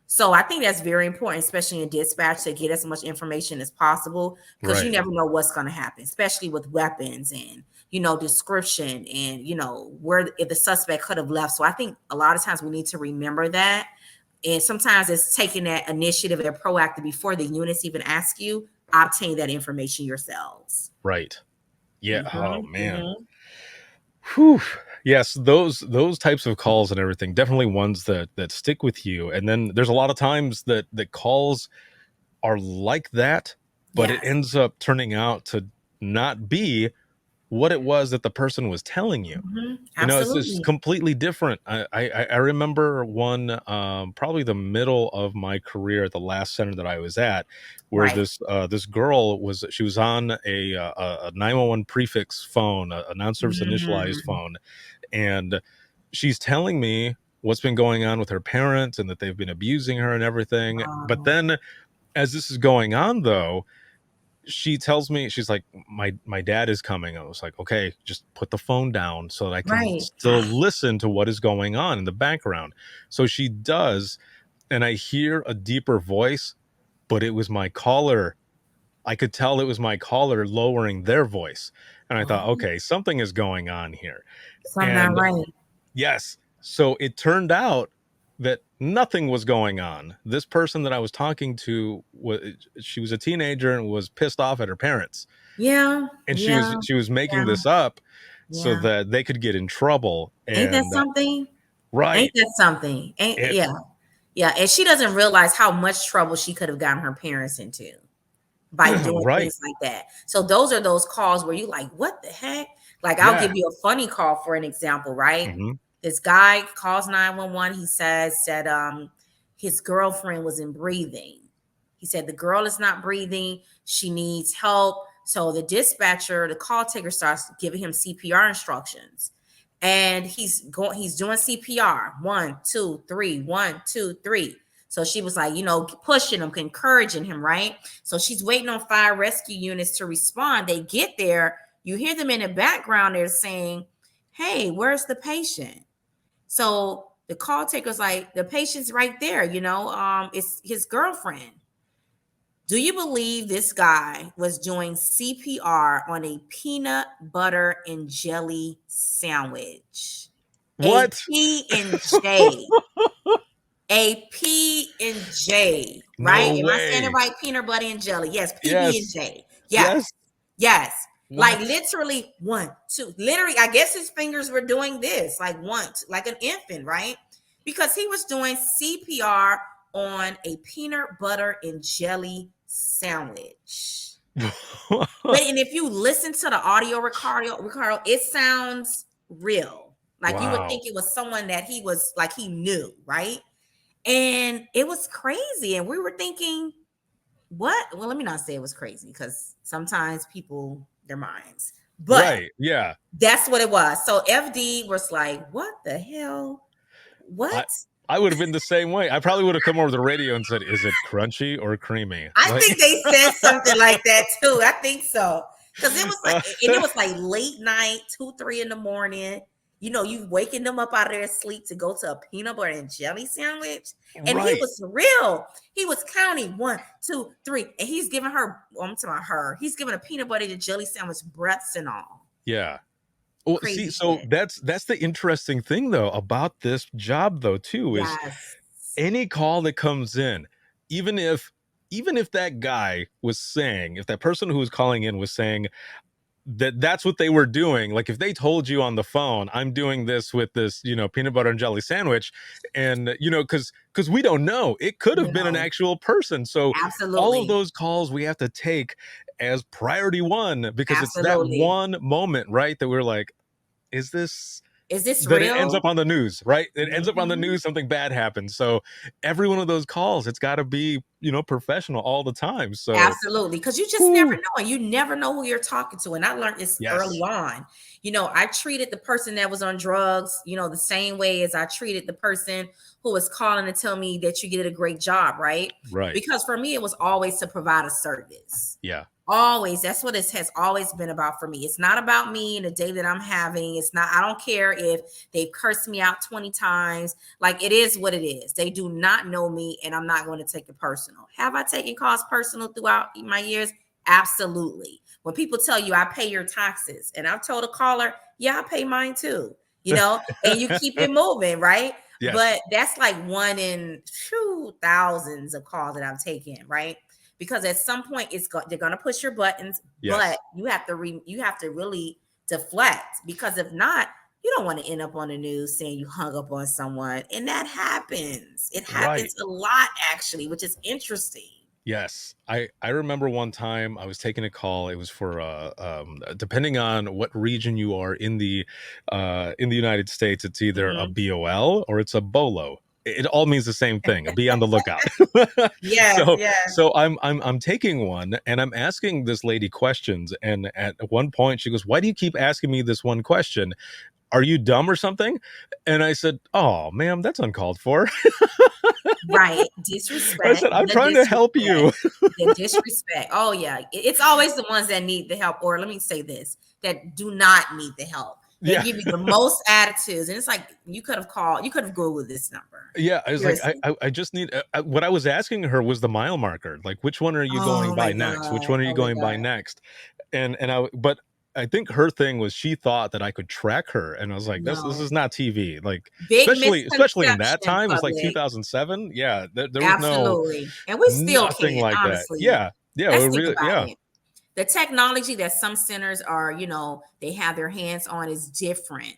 So I think that's very important, especially in dispatch, to get as much information as possible, because you never know what's going to happen, especially with weapons and, you know, description and, you know, if the suspect could have left. So I think a lot of times we need to remember that. And sometimes it's taking that initiative and proactive before the units even ask you, obtain that information yourselves. Right. Yeah. Oh man. Whew. Yes, those types of calls and everything, definitely ones that stick with you. And then there's a lot of times that calls are like that, but it ends up turning out to not be what it was that the person was telling you. You know, it's just Absolutely. completely different. I remember one, probably the middle of my career at the last center that I was at, where Right. this girl she was on a 911 prefix phone, a non-service initialized Mm. phone, and she's telling me what's been going on with her parents and that they've been abusing her and everything. But Wow. then, as this is going on, though, she tells me, she's like, my dad is coming. I was like, okay, just put the phone down so that I can Right. still listen to what is going on in the background. So she does, and I hear a deeper voice, but it was my caller. I could tell it was my caller lowering their voice. And I thought, Oh, okay, something is going on here. something not And right. yes, so it turned out that nothing was going on. This person that I was talking to she was a teenager and was pissed off at her parents. Yeah. And Yeah. she was making Yeah. this up so Yeah. that they could get in trouble. Ain't that And something? Ain't right. that something? Ain't It Yeah. Yeah. And she doesn't realize how much trouble she could have gotten her parents into by doing right. things like that. So those are those calls where you like, what the heck? Like, I'll Yeah. give you a funny call for an example, right? Mhm. This guy calls 911. He says that his girlfriend wasn't breathing. He said the girl is not breathing. She needs help. So the dispatcher, the call taker, starts giving him CPR instructions. And he's doing CPR. 1, 2, 3, 1, 2, 3. So she was like, pushing him, encouraging him, right? So she's waiting on fire rescue units to respond. They get there. You hear them in the background. They're saying, hey, where's the patient? So the call taker's like, the patient's right there, it's his girlfriend. Do you believe this guy was doing CPR on a peanut butter and jelly sandwich? A What? P&J. A P&J, right? No Am I saying it way. right? Peanut butter and jelly. Yes, Yes. PB&J. Yes. Yes. Yes. Like What? literally 1, 2. Literally, I guess his fingers were doing this, like once, like an infant, right? Because he was doing CPR on a peanut butter and jelly sandwich. And if you listen to the audio Ricardo, it sounds real. Like you would Wow. think it was someone that he was like he knew, right? And it was crazy. And we were thinking, what? Well, let me not say it was crazy because sometimes people, their minds. But Right. Yeah. that's what it was. So FD was like, what the hell? What? I would have been the same way. I probably would have come over to the radio and said, is it crunchy or creamy? I think they said something like that too. I think so. Because it was like, and it was like late night, 2, 3 in the morning. You waking them up out of their sleep to go to a peanut butter and jelly sandwich. And Right. he was real. He was counting 1, 2, 3. And he's giving her, I'm talking about her. He's giving a peanut butter and jelly sandwich breaths and all. Yeah. Well, Crazy see, so shit. that's the interesting thing though about this job though too, is Yes. any call that comes in, even if that guy was saying, if that person who was calling in was saying that's what they were doing, like if they told you on the phone, I'm doing this with this, peanut butter and jelly sandwich, and because we don't know, it could have been an actual person. So Absolutely. all of those calls we have to take as priority one, because it's that Absolutely. one moment, right, that we're like, is this that real? it ends up on the news, right? It ends up on the news, something bad happens. So every one of those calls, it's got to be, professional all the time. So Absolutely. Because you just never know. And you never know who you're talking to. And I learned this early on. I treated the person that was on drugs, the same way as I treated the person who was calling to tell me that you did a great job, right? Right. Because for me, it was always to provide a service. Yeah. Always. That's what it has always been about for me. It's not about me and the day that I'm having. It's not, I don't care if they've cursed me out 20 times. Like, it is what it is. They do not know me, and I'm not going to take it personal. Have I taken calls personal throughout my years? Absolutely. When people tell you I pay your taxes, and I've told a caller, yeah, I pay mine too, and you keep it moving, right? Yes. But that's like 1 in thousands of calls that I've taken, right? Because at some point they're going to push your buttons, but you have to really deflect, because if not, you don't want to end up on the news saying you hung up on someone. And that happens. It happens a lot, actually, which is interesting. Yes, I remember one time I was taking a call. It was for depending on what region you are in the United States, it's either a Mm-hmm. BOL or it's a BOLO. It all means the same thing. Be on the lookout. Yes, so yes. so I'm taking one and I'm asking this lady questions, and at one point she goes, "Why do you keep asking me this one question? Are you dumb or something?" And I said, "Oh, ma'am, that's uncalled for." Right. I Disrespect. said, "I'm The trying to help disrespect. you." The disrespect. Oh yeah. It's always the ones that need the help, or let me say this, that do not need the help. They Yeah. give you the most attitudes. And it's like you could have Googled this number. Yeah, I was like, Seriously. I just need what I was asking her was the mile marker. Like, which one are you going Oh my by next? Which God. one are you Oh my going by God. next? But I think her thing was she thought that I could track her, and I was like, this No. is not TV. Like, Big especially in that misconception, time, it was like public. 2007. Yeah, there was Absolutely. And we still nothing can't, like that. honestly. Yeah, yeah, Let's it think really, about yeah, it. The technology that some centers are, they have their hands on is different.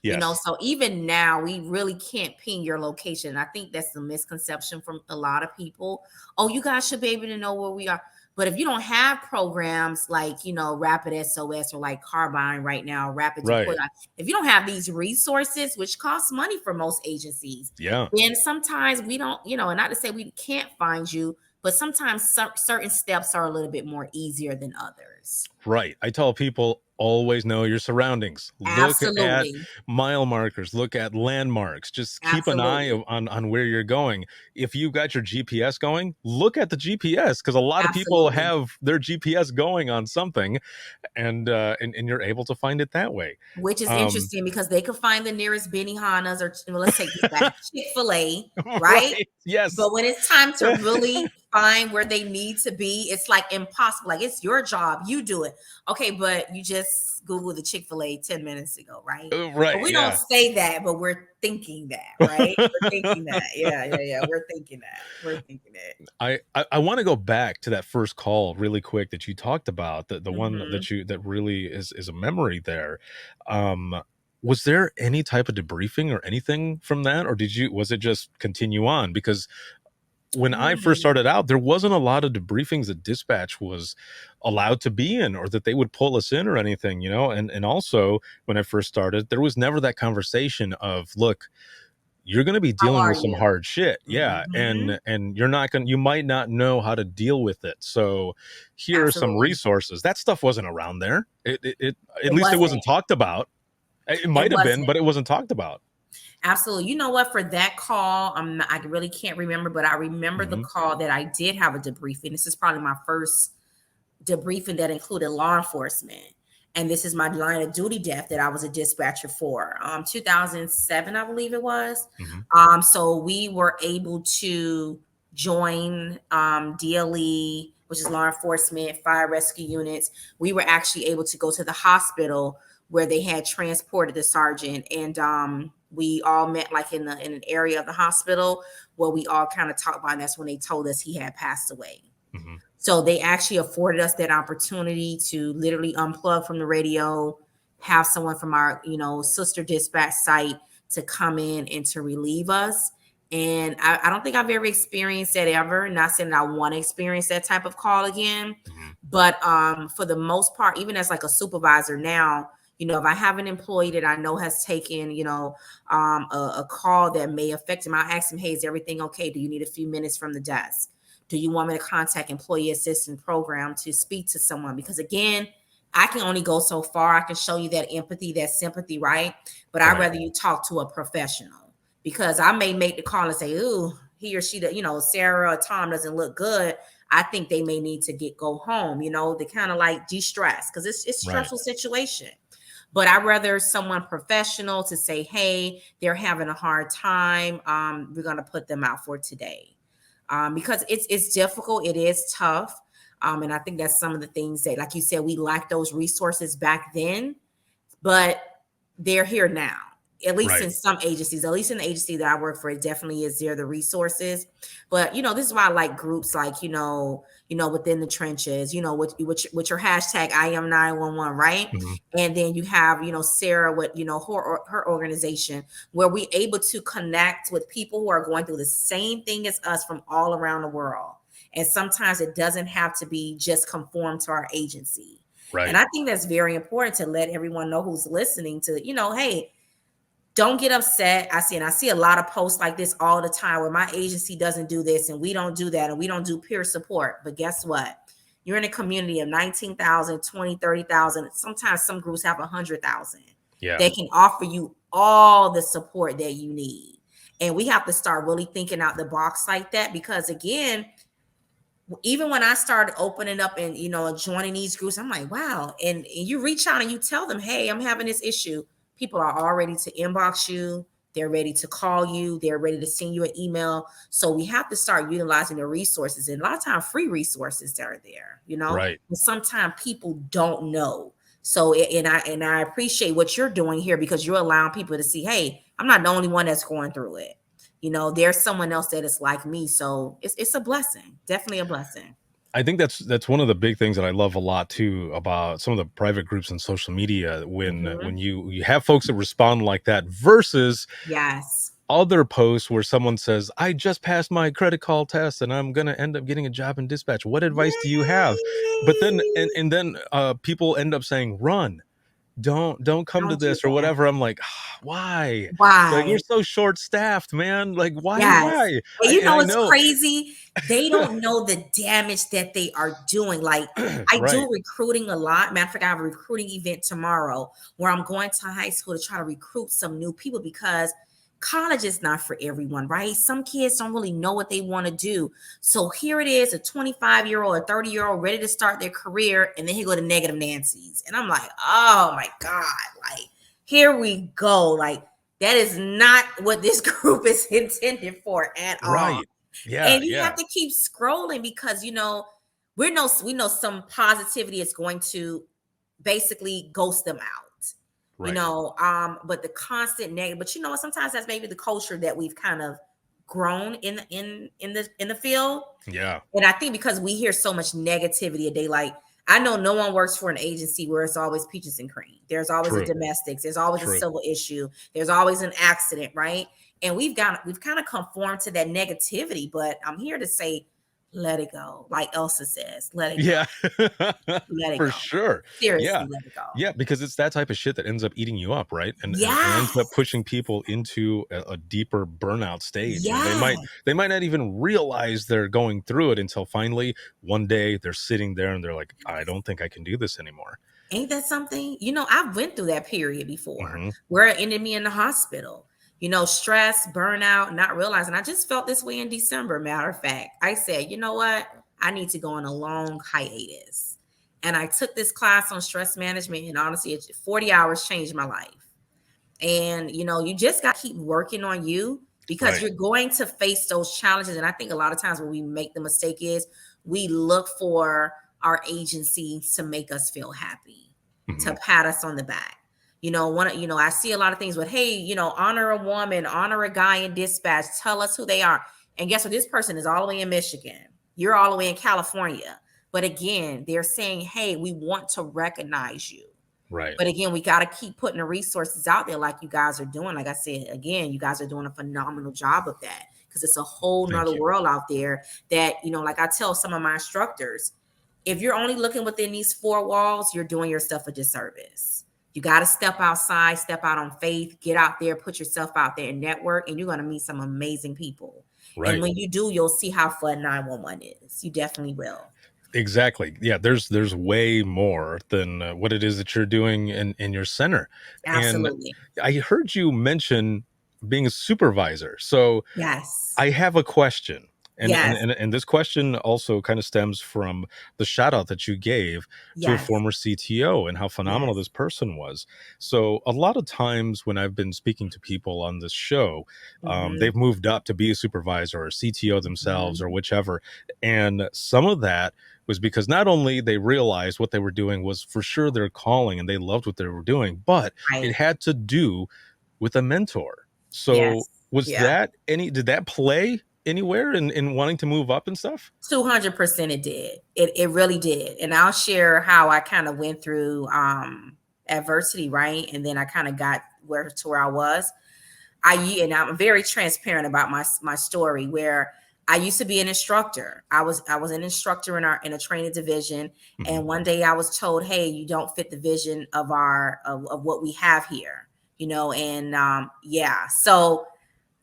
yes, So even now we really can't ping your location. I think that's the misconception from a lot of people. Oh, you guys should be able to know where we are. But if you don't have programs like, Rapid SOS or like Carbine right now, Rapid Deploy, right, if you don't have these resources, which cost money for most agencies, yeah. then sometimes we don't, and not to say we can't find you, but sometimes certain steps are a little bit more easier than others. Right. I tell people always know your surroundings. Look at Absolutely. mile markers, look at landmarks. Just keep an eye Absolutely. on where you're going. If you've got your GPS going, look at the GPS because a lot of people Absolutely. have their GPS going on something, and you're able to find it that way. Which is Um, interesting because they could find the nearest Benihana's or let's take this back, Chick-fil-A, right? right. Yes. But when it's time to really find where they need to be, it's like impossible. Like it's your job, you do it. Okay, but you just Googled the Chick-fil-A 10 minutes ago, right? But Right. we don't Yeah. say that, but we're thinking that, right? We're thinking that. Yeah, yeah, yeah. We're thinking that. We're thinking that. I want to go back to that first call really quick that you talked about, the one Mhm. that really is a memory there. Was there any type of debriefing or anything from that, or was it just continue on? Because when I first Mm. started out, there wasn't a lot of debriefings that dispatch was allowed to be in, or that they would pull us in or anything, and also when I first started, there was never that conversation of, look, you're going to be How dealing are with some you? hard shit. Yeah. Mhm. And you might not know how to deal with it. So here are some Absolutely. resources. That stuff wasn't around there. At It least it wasn't. wasn't talked about. It It might have been, wasn't. but it wasn't talked about. Absolutely. You know what? For that call, I really can't remember, but I remember the Hmm. call that I did have a debriefing. This is probably my first debriefing that included law enforcement. And this is my line of duty death that I was a dispatcher for. 2007, I believe it was. Hmm. So we were able to join DLE, which is law enforcement, fire rescue units. We were actually able to go to the hospital where they had transported the sergeant, and we all met like in an area of the hospital where we all kind of talked about, and that's when they told us he had passed away. Hmm. So they actually afforded us that opportunity to literally unplug from the radio, have someone from our, sister dispatch site to come in and to relieve us. And I don't think I've ever experienced that ever. Not saying that I want to experience that type of call again, Hmm. but for the most part, even as like a supervisor now, if I have an employee that I know has taken, a call that may affect him, I ask him, hey, is everything okay? Do you need a few minutes from the desk? Do you want me to contact employee assistance program to speak to someone? Because again, I can only go so far. I can show you that empathy, that sympathy, right? But I'd Right. rather you talk to a professional, because I may make the call and say, ooh, he or she, Sarah or Tom doesn't look good. I think they may need to go home, to kind of like de-stress, because it's a Right. stressful situation. But I'd rather someone professional to say, hey, they're having a hard time. We're going to put them out for today. Because it's difficult. It is tough. And I think that's some of the things that, like you said, we lacked those resources back then, but they're here now. At least Right. in some agencies, at least in the agency that I work for, it definitely is there, the resources. But this is why I like groups like, within the trenches, with your hashtag I am 911, right? Mhm. And then you have, Sarah with, her organization, where we able to connect with people who are going through the same thing as us from all around the world. And sometimes it doesn't have to be just conform to our agency. Right. And I think that's very important to let everyone know who's listening to, hey, don't get upset. I see a lot of posts like this all the time where my agency doesn't do this and we don't do that and we don't do peer support. But guess what? You're in a community of 19,000, 20, 30,000. Sometimes some groups have 100,000. Yeah. They can offer you all the support that you need. And we have to start really thinking out the box like that, because again, even when I started opening up and, joining these groups, I'm like, wow. And you reach out and you tell them, hey, I'm having this issue. People are all ready to inbox you. They're ready to call you. They're ready to send you an email. So we have to start utilizing the resources, and a lot of times free resources that are there, Right. And sometimes people don't know. So, and I appreciate what you're doing here, because you're allowing people to see, hey, I'm not the only one that's going through it. There's someone else that is like me. So it's a blessing, definitely a blessing. I think that's one of the big things that I love a lot too about some of the private groups on social media, when you have folks that respond like that versus Yes. other posts where someone says, I just passed my credit call test and I'm going to end up getting a job in dispatch. What advice do you have? But then, and then people end up saying, run, don't come to Don't do this or that. whatever. I'm like, why? Like, we're Why? so short staffed, man. Like, why? Yes. And I it's know. crazy. They don't know the damage that they are doing. Like, I Right. do recruiting a lot. Matter of fact, I have a recruiting event tomorrow where I'm going to high school to try to recruit some new people, because college is not for everyone, right? Some kids don't really know what they want to do. So here it is, a 25-year-old, a 30-year-old ready to start their career, and then he go to Negative Nancy's. And I'm like, oh my God, like, here we go. Like, that is not what this group is intended for at all. Right. Yeah. And you have to keep scrolling, because we know some positivity is going to basically ghost them out. Right. But the constant negative, but sometimes that's maybe the culture that we've kind of grown in the field. Yeah. And I think because we hear so much negativity a day, like, I know no one works for an agency where it's always peaches and cream. There's always a domestics. There's always a civil issue. There's always an accident, right? And we've kind of conformed to that negativity. But I'm here to say, let it go. Like Elsa says, let it go. Yeah. Let it For go. sure. Seriously, Yeah. let it go. Yeah, because it's that type of shit that ends up eating you up, right? And ends up pushing people into a deeper burnout stage. Yeah. And they might not even realize they're going through it until finally one day they're sitting there and they're like, I don't think I can do this anymore. Ain't that something? I've went through that period before, Mhm. where it ended me in the hospital. Stress, burnout, not realizing. I just felt this way in December. Matter of fact, I said, you know what? I need to go on a long hiatus. And I took this class on stress management, and honestly, 40 hours changed my life. And, you just got to keep working on you, because you're going to face those challenges. And I think a lot of times when we make the mistake is we look for our agency to make us feel happy, to pat us on the back. I see a lot of things with, hey, honor a woman, honor a guy in dispatch, tell us who they are. And guess what? This person is all the way in Michigan. You're all the way in California. But again, they're saying, hey, we want to recognize you. Right. But again, we got to keep putting the resources out there like you guys are doing. Like I said, again, you guys are doing a phenomenal job of that, because it's a whole nother world out there that, like I tell some of my instructors, if you're only looking within these four walls, you're doing yourself a disservice. You got to step outside, step out on faith, get out there, put yourself out there and network, and you're going to meet some amazing people. Right. And when you do, you'll see how fun 911 is. You definitely will. Exactly. Yeah, there's way more than what it is that you're doing in your center. Absolutely. And I heard you mention being a supervisor. So yes, I have a question. And, yes. and this question also kind of stems from the shout out that you gave to a former CTO and how phenomenal this person was. So a lot of times when I've been speaking to people on this show, they've moved up to be a supervisor or CTO themselves or whichever. And some of that was because not only they realized what they were doing was for sure their calling and they loved what they were doing, but it had to do with a mentor. So Yes. was Yeah. did that play anywhere in wanting to move up and stuff? 200% it did. It really did. And I'll share how I kind of went through adversity, right? And then I kind of got where I was. And I'm very transparent about my story, where I used to be an instructor. I was an instructor in a training division. Mhm. And one day I was told, hey, you don't fit the vision of of what we have here, and so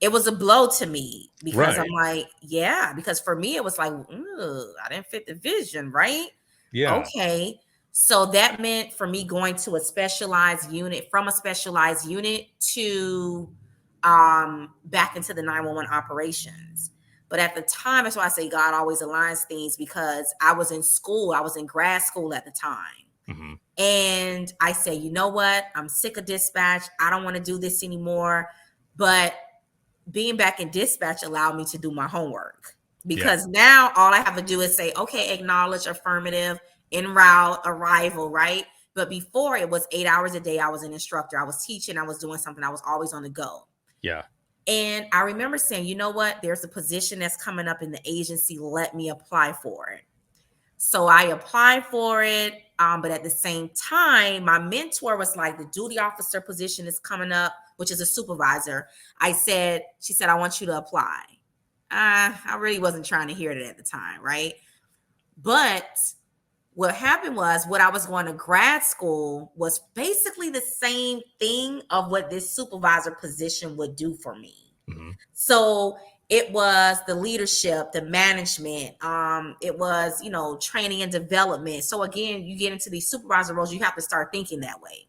it was a blow to me, because Right. I'm like, yeah, because for me it was like, I didn't fit the vision, right? Yeah. Okay. So that meant for me going to a specialized unit, from a specialized unit to back into the 911 operations. But at the time, that's why I say God always aligns things, because I was in school, I was in grad school at the time. Mhm. And I say, you know what? I'm sick of dispatch. I don't want to do this anymore. But being back in dispatch allowed me to do my homework, because now all I have to do is say, okay, acknowledge, affirmative, en route, arrival, right? But before, it was 8 hours a day. I was an instructor. I was teaching. I was doing something. I was always on the go. Yeah. And I remember saying, you know what? There's a position that's coming up in the agency. Let me apply for it. So I applied for it. But at the same time, my mentor was like, the duty officer position is coming up, which is a supervisor. She said, I want you to apply. I really wasn't trying to hear it at the time, right? But what happened was, what I was going to grad school was basically the same thing of what this supervisor position would do for me. Mm-hmm. So it was the leadership, the management. It was, training and development. So again, you get into these supervisor roles, you have to start thinking that way.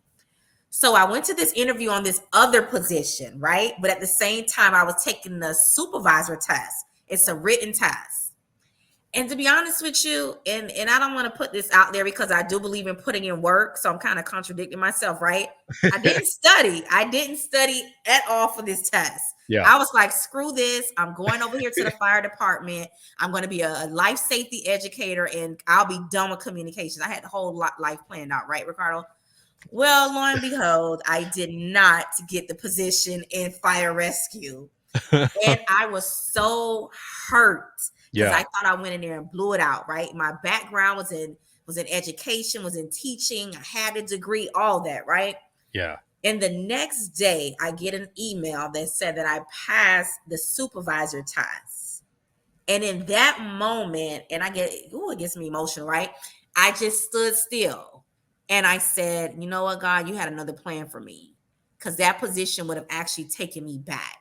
So I went to this interview on this other position, right? But at the same time, I was taking the supervisor test. It's a written test. And to be honest with you, and I don't want to put this out there, because I do believe in putting in work. So I'm kind of contradicting myself, right? I didn't study. I didn't study at all for this test. Yeah. I was like, screw this. I'm going over here to the fire department. I'm going to be a life safety educator, and I'll be done with communications. I had the whole life planned out, right, Ricardo? Well, lo and behold, I did not get the position in fire rescue. And I was so hurt, because I thought I went in there and blew it out, right? My background was in education, was in teaching. I had a degree, all that, right? Yeah. And the next day, I get an email that said that I passed the supervisor test. And in that moment, and it gets me emotional, right? I just stood still. And I said, you know what, God, you had another plan for me, because that position would have actually taken me back.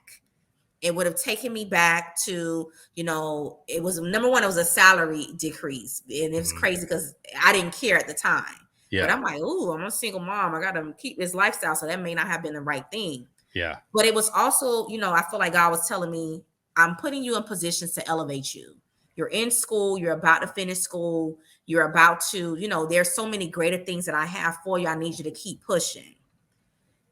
It would have taken me back to, it was, number one, it was a salary decrease. And it was crazy, because I didn't care at the time. Yeah. But I'm like, I'm a single mom. I got to keep this lifestyle. So that may not have been the right thing. Yeah. But it was also, I feel like God was telling me, I'm putting you in positions to elevate you. You're in school. You're about to finish school. You're about to, there's so many greater things that I have for you. I need you to keep pushing.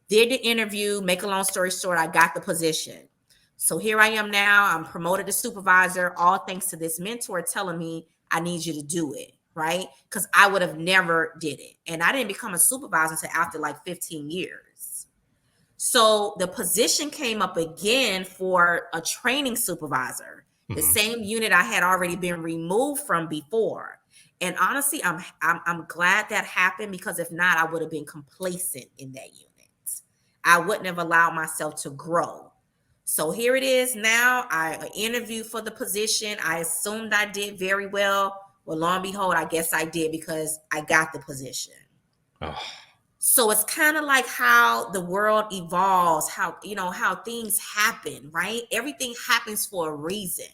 Did the interview, make a long story short, I got the position. So here I am now. I'm promoted to supervisor, all thanks to this mentor telling me, I need you to do it, right? Because I would have never did it. And I didn't become a supervisor until after like 15 years. So the position came up again for a training supervisor, the same unit I had already been removed from before. And honestly, I'm glad that happened, because if not, I would have been complacent in that unit. I wouldn't have allowed myself to grow. So here it is now. I interviewed for the position. I assumed I did very well. Well, lo and behold, I guess I did, because I got the position. Oh. So it's kind of like how the world evolves, how things happen, right? Everything happens for a reason.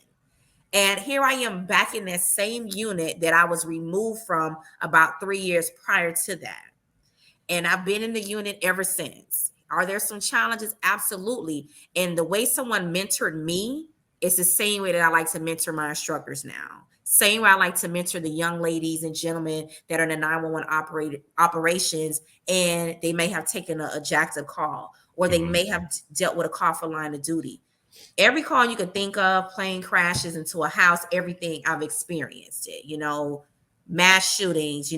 And here I am back in that same unit that I was removed from about 3 years prior to that. And I've been in the unit ever since. Are there some challenges? Absolutely. And the way someone mentored me is the same way that I like to mentor my instructors now. Same way I like to mentor the young ladies and gentlemen that are in the 911 operations, and they may have taken a jacked up call, or they may have dealt with a call for line of duty. Every call you could think of, plane crashes into a house, everything, I've experienced it, mass shootings,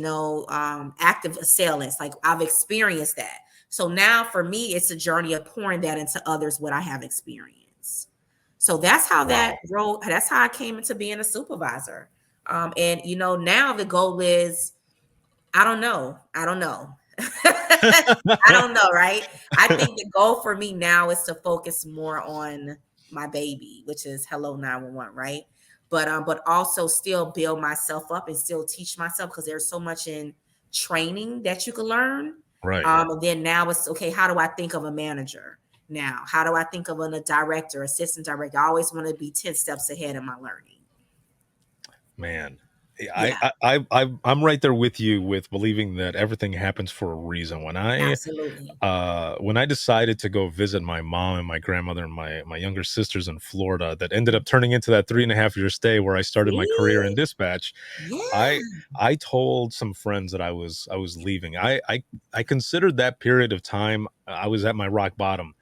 active assailants, like I've experienced that. So now for me, it's a journey of pouring that into others, what I have experienced. So that's how that's how I came into being a supervisor. And now the goal is, I don't know. I don't know, right? I think the goal for me now is to focus more on my baby, which is Hello 911, right? But also still build myself up and still teach myself, because there's so much in training that you can learn. Right. And then now it's okay, how do I think of a manager now? How do I think of a director, assistant director? I always want to be 10 steps ahead in my learning. Man. Yeah. I'm right there with you with believing that everything happens for a reason. Absolutely. When I decided to go visit my mom and my grandmother and my younger sisters in Florida, that ended up turning into that 3.5-year stay where I started my career in dispatch. Yeah. I told some friends that I was leaving. I considered that period of time, I was at my rock bottom.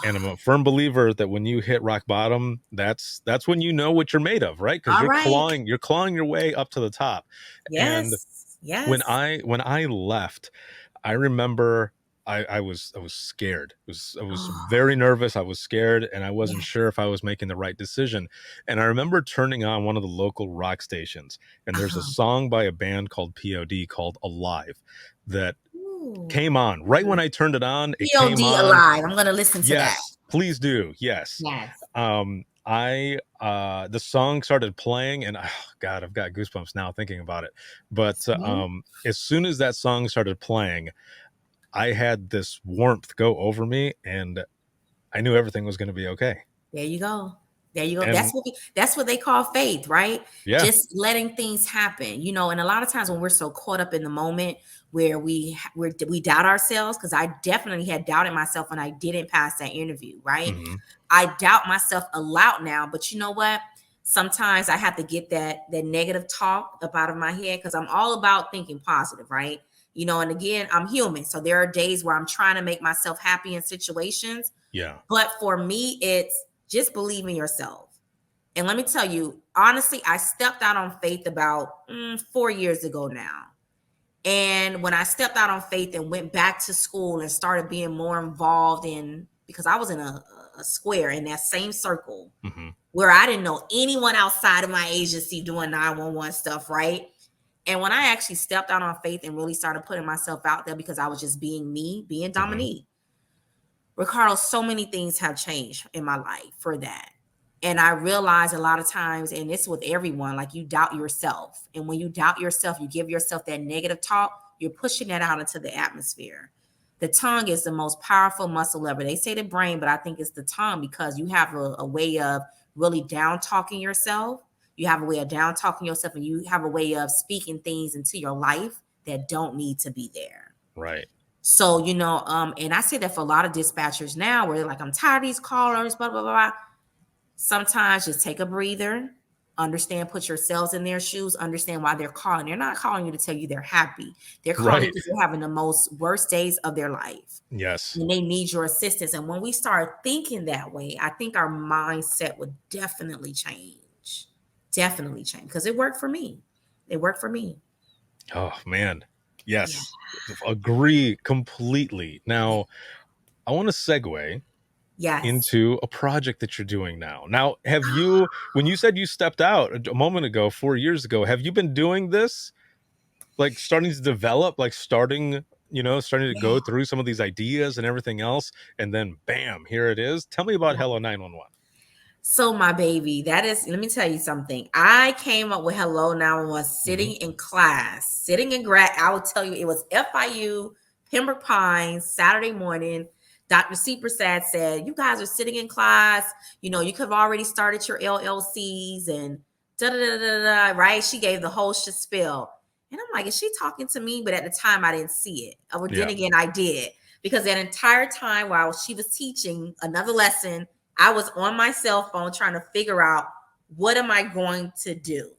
And I'm a firm believer that when you hit rock bottom, that's when you know what you're made of, right? Because you're clawing your way up to the top. And when I left, I remember I was scared. I was very nervous. I was scared, and I wasn't sure if I was making the right decision. And I remember turning on one of the local rock stations, and there's a song by a band called POD called Alive that came on right when I turned it on. It POD came on. Alive. I'm gonna listen to that. Yes, please do. Yes. The song started playing, and God, I've got goosebumps now thinking about it. But as soon as that song started playing, I had this warmth go over me, and I knew everything was going to be okay. There you go. And that's what they call faith, right? Yeah. Just letting things happen, and a lot of times when we're so caught up in the moment where we doubt ourselves, because I definitely had doubted myself when I didn't pass that interview, right? Mm-hmm. I doubt myself a lot now, but you know what? Sometimes I have to get that negative talk up out of my head, because I'm all about thinking positive, right? And again, I'm human. So there are days where I'm trying to make myself happy in situations. Yeah. But for me, it's just believe in yourself. And let me tell you, honestly, I stepped out on faith about 4 years ago now. And when I stepped out on faith and went back to school and started being more involved because I was in a square in that same circle where I didn't know anyone outside of my agency doing 911 stuff, right? And when I actually stepped out on faith and really started putting myself out there, because I was just being me, being Dominique, Ricardo, so many things have changed in my life for that. And I realize a lot of times, and it's with everyone, like you doubt yourself. And when you doubt yourself, you give yourself that negative talk, you're pushing that out into the atmosphere. The tongue is the most powerful muscle ever. They say the brain, but I think it's the tongue, because you have a way of really down talking yourself. You have a way of down talking yourself, and you have a way of speaking things into your life that don't need to be there. Right. So, and I say that for a lot of dispatchers now, where they're like, I'm tired of these callers, blah, blah, blah, blah. Sometimes just take a breather, understand, put yourselves in their shoes, understand why they're calling. They're not calling you to tell you they're happy. They're calling you because they're having the most worst days of their life. Yes. And they need your assistance. And when we start thinking that way, I think our mindset would definitely change. Definitely change. Because it worked for me. It worked for me. Oh, man. Yes. Yeah. Agree completely. Now, I want to segue into a project that you're doing now. Now, have you, when you said you stepped out a moment ago, 4 years ago, have you been doing this? Like starting to develop, like starting to go through some of these ideas and everything else, and then bam, here it is. Tell me about Hello 911. So my baby, let me tell you something. I came up with Hello 911 sitting in class, sitting in grad. I will tell you, it was FIU, Pembroke Pines, Saturday morning. Dr. C. Prasad said, you guys are sitting in class. You could have already started your LLCs and da-da-da-da-da, right? She gave the whole spiel. And I'm like, is she talking to me? But at the time, I didn't see it. Then again, I did. Because that entire time while she was teaching another lesson, I was on my cell phone trying to figure out, what am I going to do?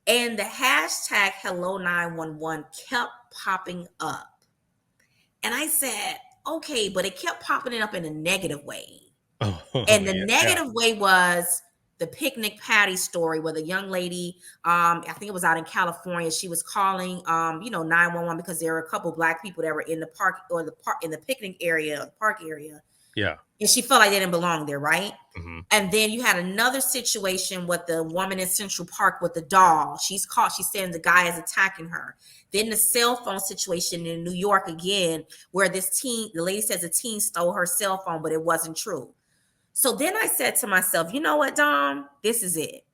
And the hashtag Hello 911 kept popping up. And I said, okay, but it kept popping up in a negative way. And the negative way was the picnic patty story where the young lady, I think it was out in California, she was calling, 911 because there were a couple Black people that were in the park in the picnic area, park area. Yeah. And she felt like they didn't belong there, right? Mm-hmm. And then you had another situation with the woman in Central Park with the doll. She's caught, she's saying the guy is attacking her. Then the cell phone situation in New York again, where the lady says a teen stole her cell phone, but it wasn't true. So then I said to myself, you know what, Dom? This is it.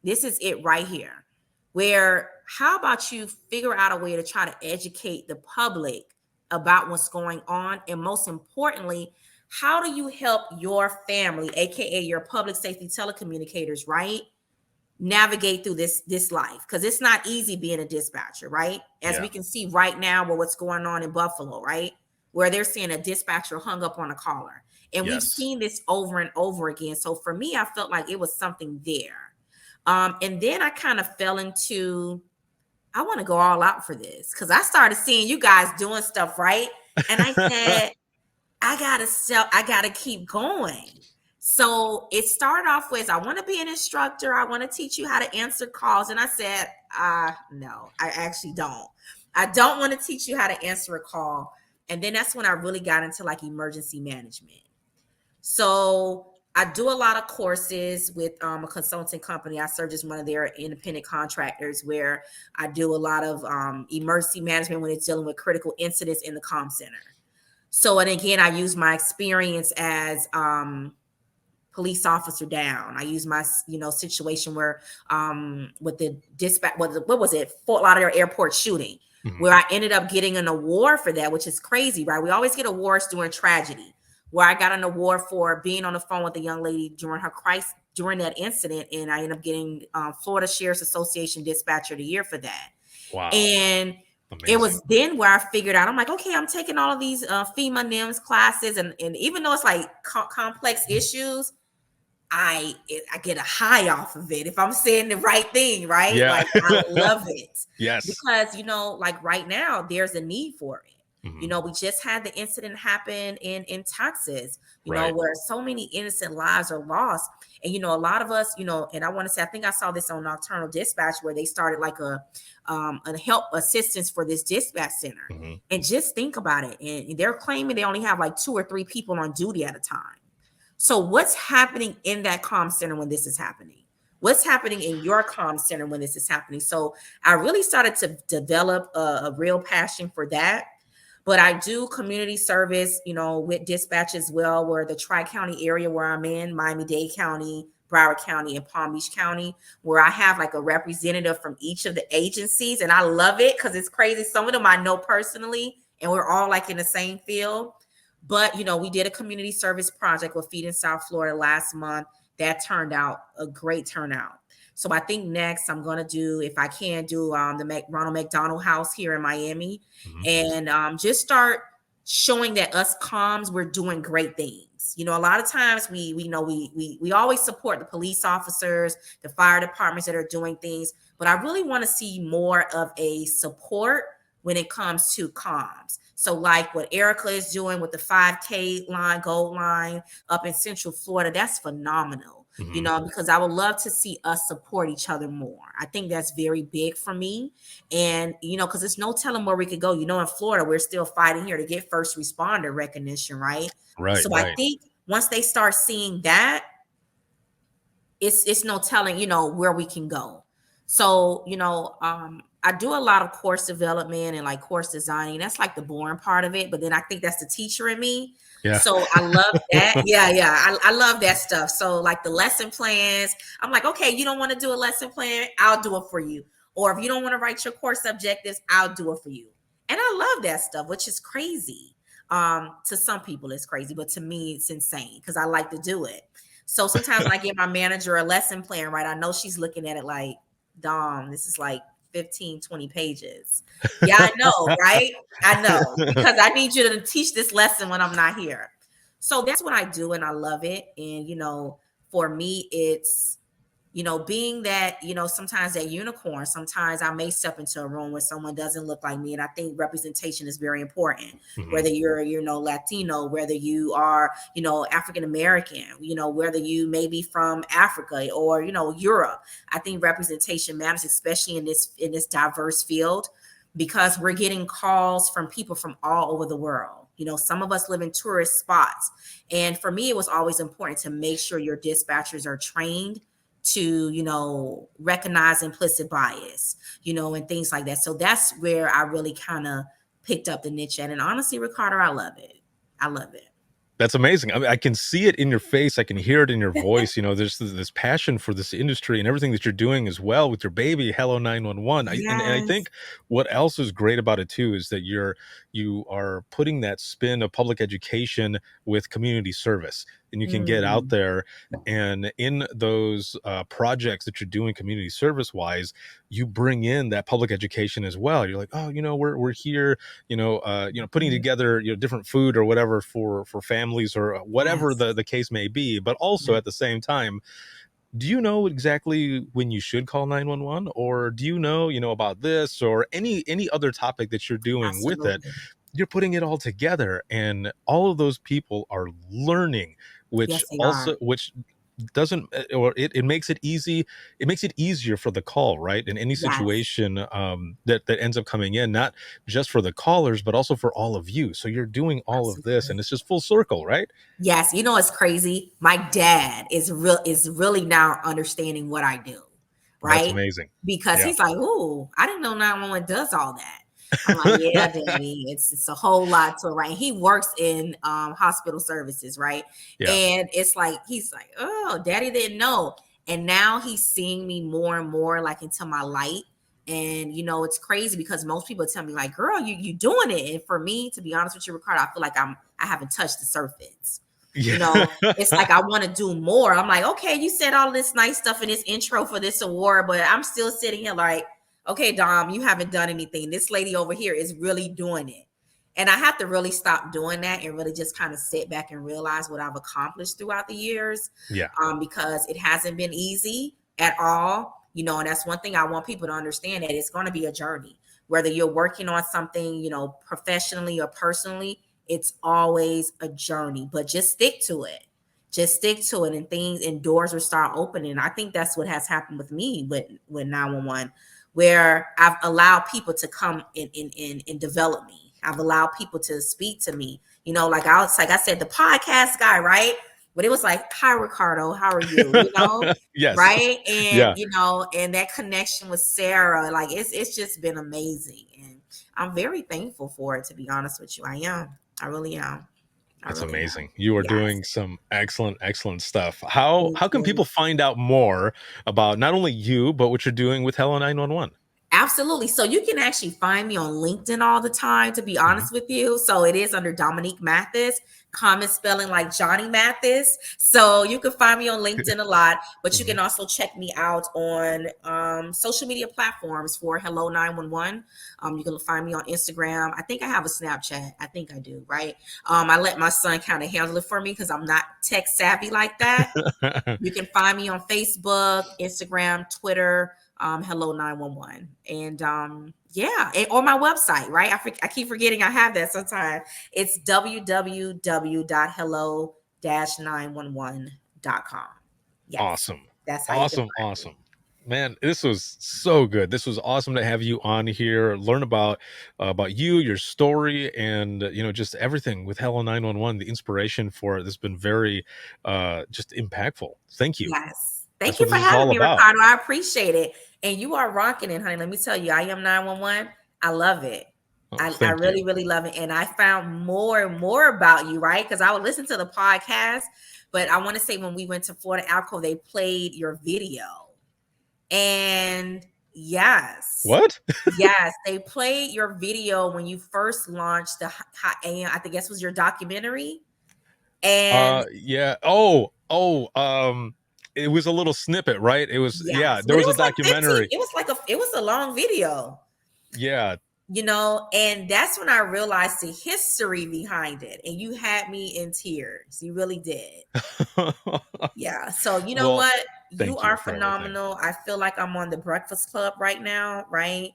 This is it right here. Where, how about you figure out a way to try to educate the public about what's going on? And most importantly, how do you help your family, aka your public safety telecommunicators, right, navigate through this life? Because it's not easy being a dispatcher, right? As we can see right now with what's going on in Buffalo, right, where they're seeing a dispatcher hung up on a caller. And we've seen this over and over again. So for me, I felt like it was something there. And then I kind of fell into, I want to go all out for this because I started seeing you guys doing stuff, right? And I said, I gotta keep going. So it started off with, I want to be an instructor. I want to teach you how to answer calls. And I said, no, I actually don't. I don't want to teach you how to answer a call. And then that's when I really got into like emergency management. So I do a lot of courses with a consulting company. I serve as one of their independent contractors where I do a lot of emergency management when it's dealing with critical incidents in the comm center. So, and again, I use my experience as police officer down. I use my, situation where with the dispatch, what was it? Fort Lauderdale Airport shooting, where I ended up getting an award for that, which is crazy, right? We always get awards during tragedy. Where I got an award for being on the phone with a young lady during her crisis, during that incident. And I ended up getting Florida Sheriff's Association Dispatcher of the Year for that. Wow. And it was then where I figured out, I'm like, okay, I'm taking all of these FEMA NIMS classes. And even though it's like complex issues, I get a high off of it. If I'm saying the right thing, right? Yeah. Like, I love it. Yes. Because, like right now, there's a need for it. We just had the incident happen in Texas, where so many innocent lives are lost. And, a lot of us, and I want to say, I think I saw this on Nocturnal Dispatch where they started like a help assistance for this dispatch center. And just think about it. And they're claiming they only have like 2 or 3 people on duty at a time. So what's happening in that comm center when this is happening? What's happening in your comm center when this is happening? So I really started to develop a real passion for that. But I do community service, with dispatch as well, where the Tri-County area where I'm in, Miami-Dade County, Broward County, and Palm Beach County, where I have like a representative from each of the agencies. And I love it because it's crazy. Some of them I know personally, and we're all like in the same field. But, we did a community service project with Feed in South Florida last month. That turned out a great turnout. So I think next I'm going to do, if I can, do the Ronald McDonald House here in Miami and just start showing that us comms, we're doing great things. A lot of times we always support the police officers, the fire departments that are doing things, but I really want to see more of a support when it comes to comms. So like what Erica is doing with the 5K line, gold line up in Central Florida, that's phenomenal. Because I would love to see us support each other more. I think that's very big for me. And, because there's no telling where we could go. In Florida, we're still fighting here to get first responder recognition, right? Right. So I think once they start seeing that, it's no telling, where we can go. So, I do a lot of course development and like course designing. That's like the boring part of it. But then I think that's the teacher in me. Yeah. So I love that. I love that stuff. So like the lesson plans, I'm like, okay, you don't want to do a lesson plan? I'll do it for you. Or if you don't want to write your course objectives, I'll do it for you. And I love that stuff, which is crazy. To some people, it's crazy. But to me, it's insane because I like to do it. So sometimes when I give my manager a lesson plan, right, I know she's looking at it like, Dom, this is like 15, 20 pages. Yeah, I know, right? I know, because I need you to teach this lesson when I'm not here. So that's what I do, and I love it. And, for me, it's being that, sometimes that unicorn, sometimes I may step into a room where someone doesn't look like me. And I think representation is very important, whether you're, Latino, whether you are, African American, whether you may be from Africa or, Europe. I think representation matters, especially in this diverse field, because we're getting calls from people from all over the world. Some of us live in tourist spots. And for me, it was always important to make sure your dispatchers are trained to, recognize implicit bias, and things like that. So that's where I really kind of picked up the niche at. And honestly, Ricardo, I love it. I love it. That's amazing. I mean, I can see it in your face. I can hear it in your voice. There's this passion for this industry and everything that you're doing as well with your baby, Hello 911. And I think what else is great about it too is that you are putting that spin of public education with community service, and you can get out there, and in those projects that you're doing community service wise, you bring in that public education as well. You're like, oh, we're here, putting together, different food or whatever for families or whatever the case may be. But also at the same time, do you know exactly when you should call 911, or do you know about this or any other topic that you're doing with it? You're putting it all together, and all of those people are learning, which doesn't, or it makes it easy. It makes it easier for the call, right? In any situation that ends up coming in, not just for the callers, but also for all of you. So you're doing all of this, and it's just full circle, right? Yes. It's crazy. My dad is really now understanding what I do. Right. That's amazing. Because he's like, "Ooh, I didn't know 911 does all that." I'm like, "Yeah, Daddy, it's a whole lot to it," right? He works in hospital services, right? Yeah. And it's like, he's like, "Oh, Daddy didn't know." And now he's seeing me more and more like into my light. And it's crazy because most people tell me like, "Girl, you doing it." And for me, to be honest with you, Ricardo, I feel like I haven't touched the surface. It's like I want to do more. I'm like, okay, you said all this nice stuff in this intro for this award, but I'm still sitting here like, okay, Dom, you haven't done anything. This lady over here is really doing it. And I have to really stop doing that and really just kind of sit back and realize what I've accomplished throughout the years. Yeah. Because it hasn't been easy at all. And that's one thing I want people to understand, that it's going to be a journey. Whether you're working on something, professionally or personally, it's always a journey, but just stick to it. Just stick to it, and things and doors will start opening. I think that's what has happened with me with 911, where I've allowed people to come and develop me. I've allowed people to speak to me. Like I said, the podcast guy, right? But it was like, "Hi, Ricardo, how are you?" Yes. Right? And and that connection with Sarah, like it's just been amazing, and I'm very thankful for it. To be honest with you, I am. I really am. That's amazing. You are doing some excellent stuff. How can people find out more about not only you, but what you're doing with Hello 911? Absolutely. So you can actually find me on LinkedIn all the time, to be honest with you. So it is under Dominique Mathis, common spelling like Johnny Mathis. So you can find me on LinkedIn a lot, but you can also check me out on social media platforms for Hello 911. You can find me on Instagram. I think I have a Snapchat. I think I do, right? I let my son kind of handle it for me because I'm not tech savvy like that. You can find me on Facebook, Instagram, Twitter, Hello 911, and and on my website, right? I keep forgetting I have that sometimes. It's www.hello-911.com. Yes. Awesome. That's how awesome. Man, this was so good. This was awesome to have you on here, learn about you, your story, and just everything with Hello 911. The inspiration for it has been very just impactful. Thank you. Yes. Thank you for having me, Ricardo. I appreciate it. And you are rocking it, honey. Let me tell you, I am 911. I love it. I really, really love it. And I found more and more about you, right? Because I would listen to the podcast. But I want to say when we went to Florida Alco, they played your video. And yes. What? Yes, they played your video when you first launched the Hot AM. I think this was your documentary. And it was a little snippet, right? It was there was a documentary. It was a long video. Yeah. And that's when I realized the history behind it. And you had me in tears. You really did. Yeah. So what? You are phenomenal. I feel like I'm on the Breakfast Club right now, right?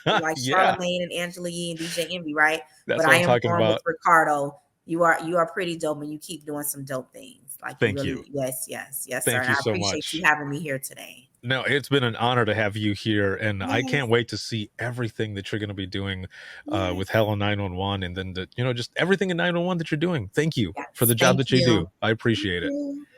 Like Yeah. Charlamagne and Angela Yee and DJ Envy, right? That's But what I I'm am talking on about. with Ricardo. You are pretty dope, and you keep doing some dope things. Like Thank really, you. yes, sir. Thank And you I so appreciate much. you having me here today. No, it's been an honor to have you here, and I Yes. can't wait to see everything that you're going to be doing Yes. with Hell on 911, and then just everything in 911 that you're doing. Thank you Yes. for the job Thank that you you. do. I appreciate it.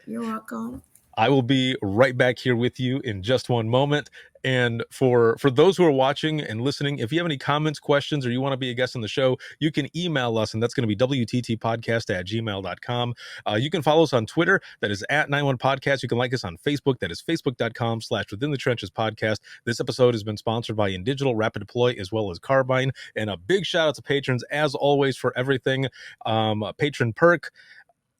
You're welcome. I will be right back here with you in just one moment. And for those who are watching and listening, if you have any comments, questions, or you want to be a guest on the show, you can email us, and that's going to be wttpodcast@gmail.com. You can follow us on Twitter, that is @91podcast. You can like us on Facebook, that is facebook.com/Within the Trenches Podcast. This episode has been sponsored by InDigital, Rapid Deploy, as well as Carbine. And a big shout out to patrons, as always, for everything. Patron perk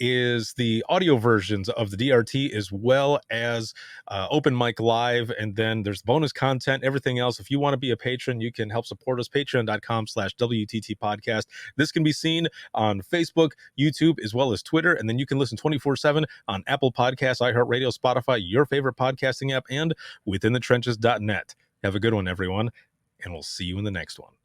is the audio versions of the DRT, as well as open mic live, and then there's bonus content, everything else. If you want to be a patron, you can help support us, patreon.com/WTT podcast. This can be seen on Facebook, YouTube, as well as Twitter, and then you can listen 24/7 on Apple Podcasts, iHeartRadio, Spotify, your favorite podcasting app, and withinthetrenches.net. Have a good one, everyone, and we'll see you in the next one.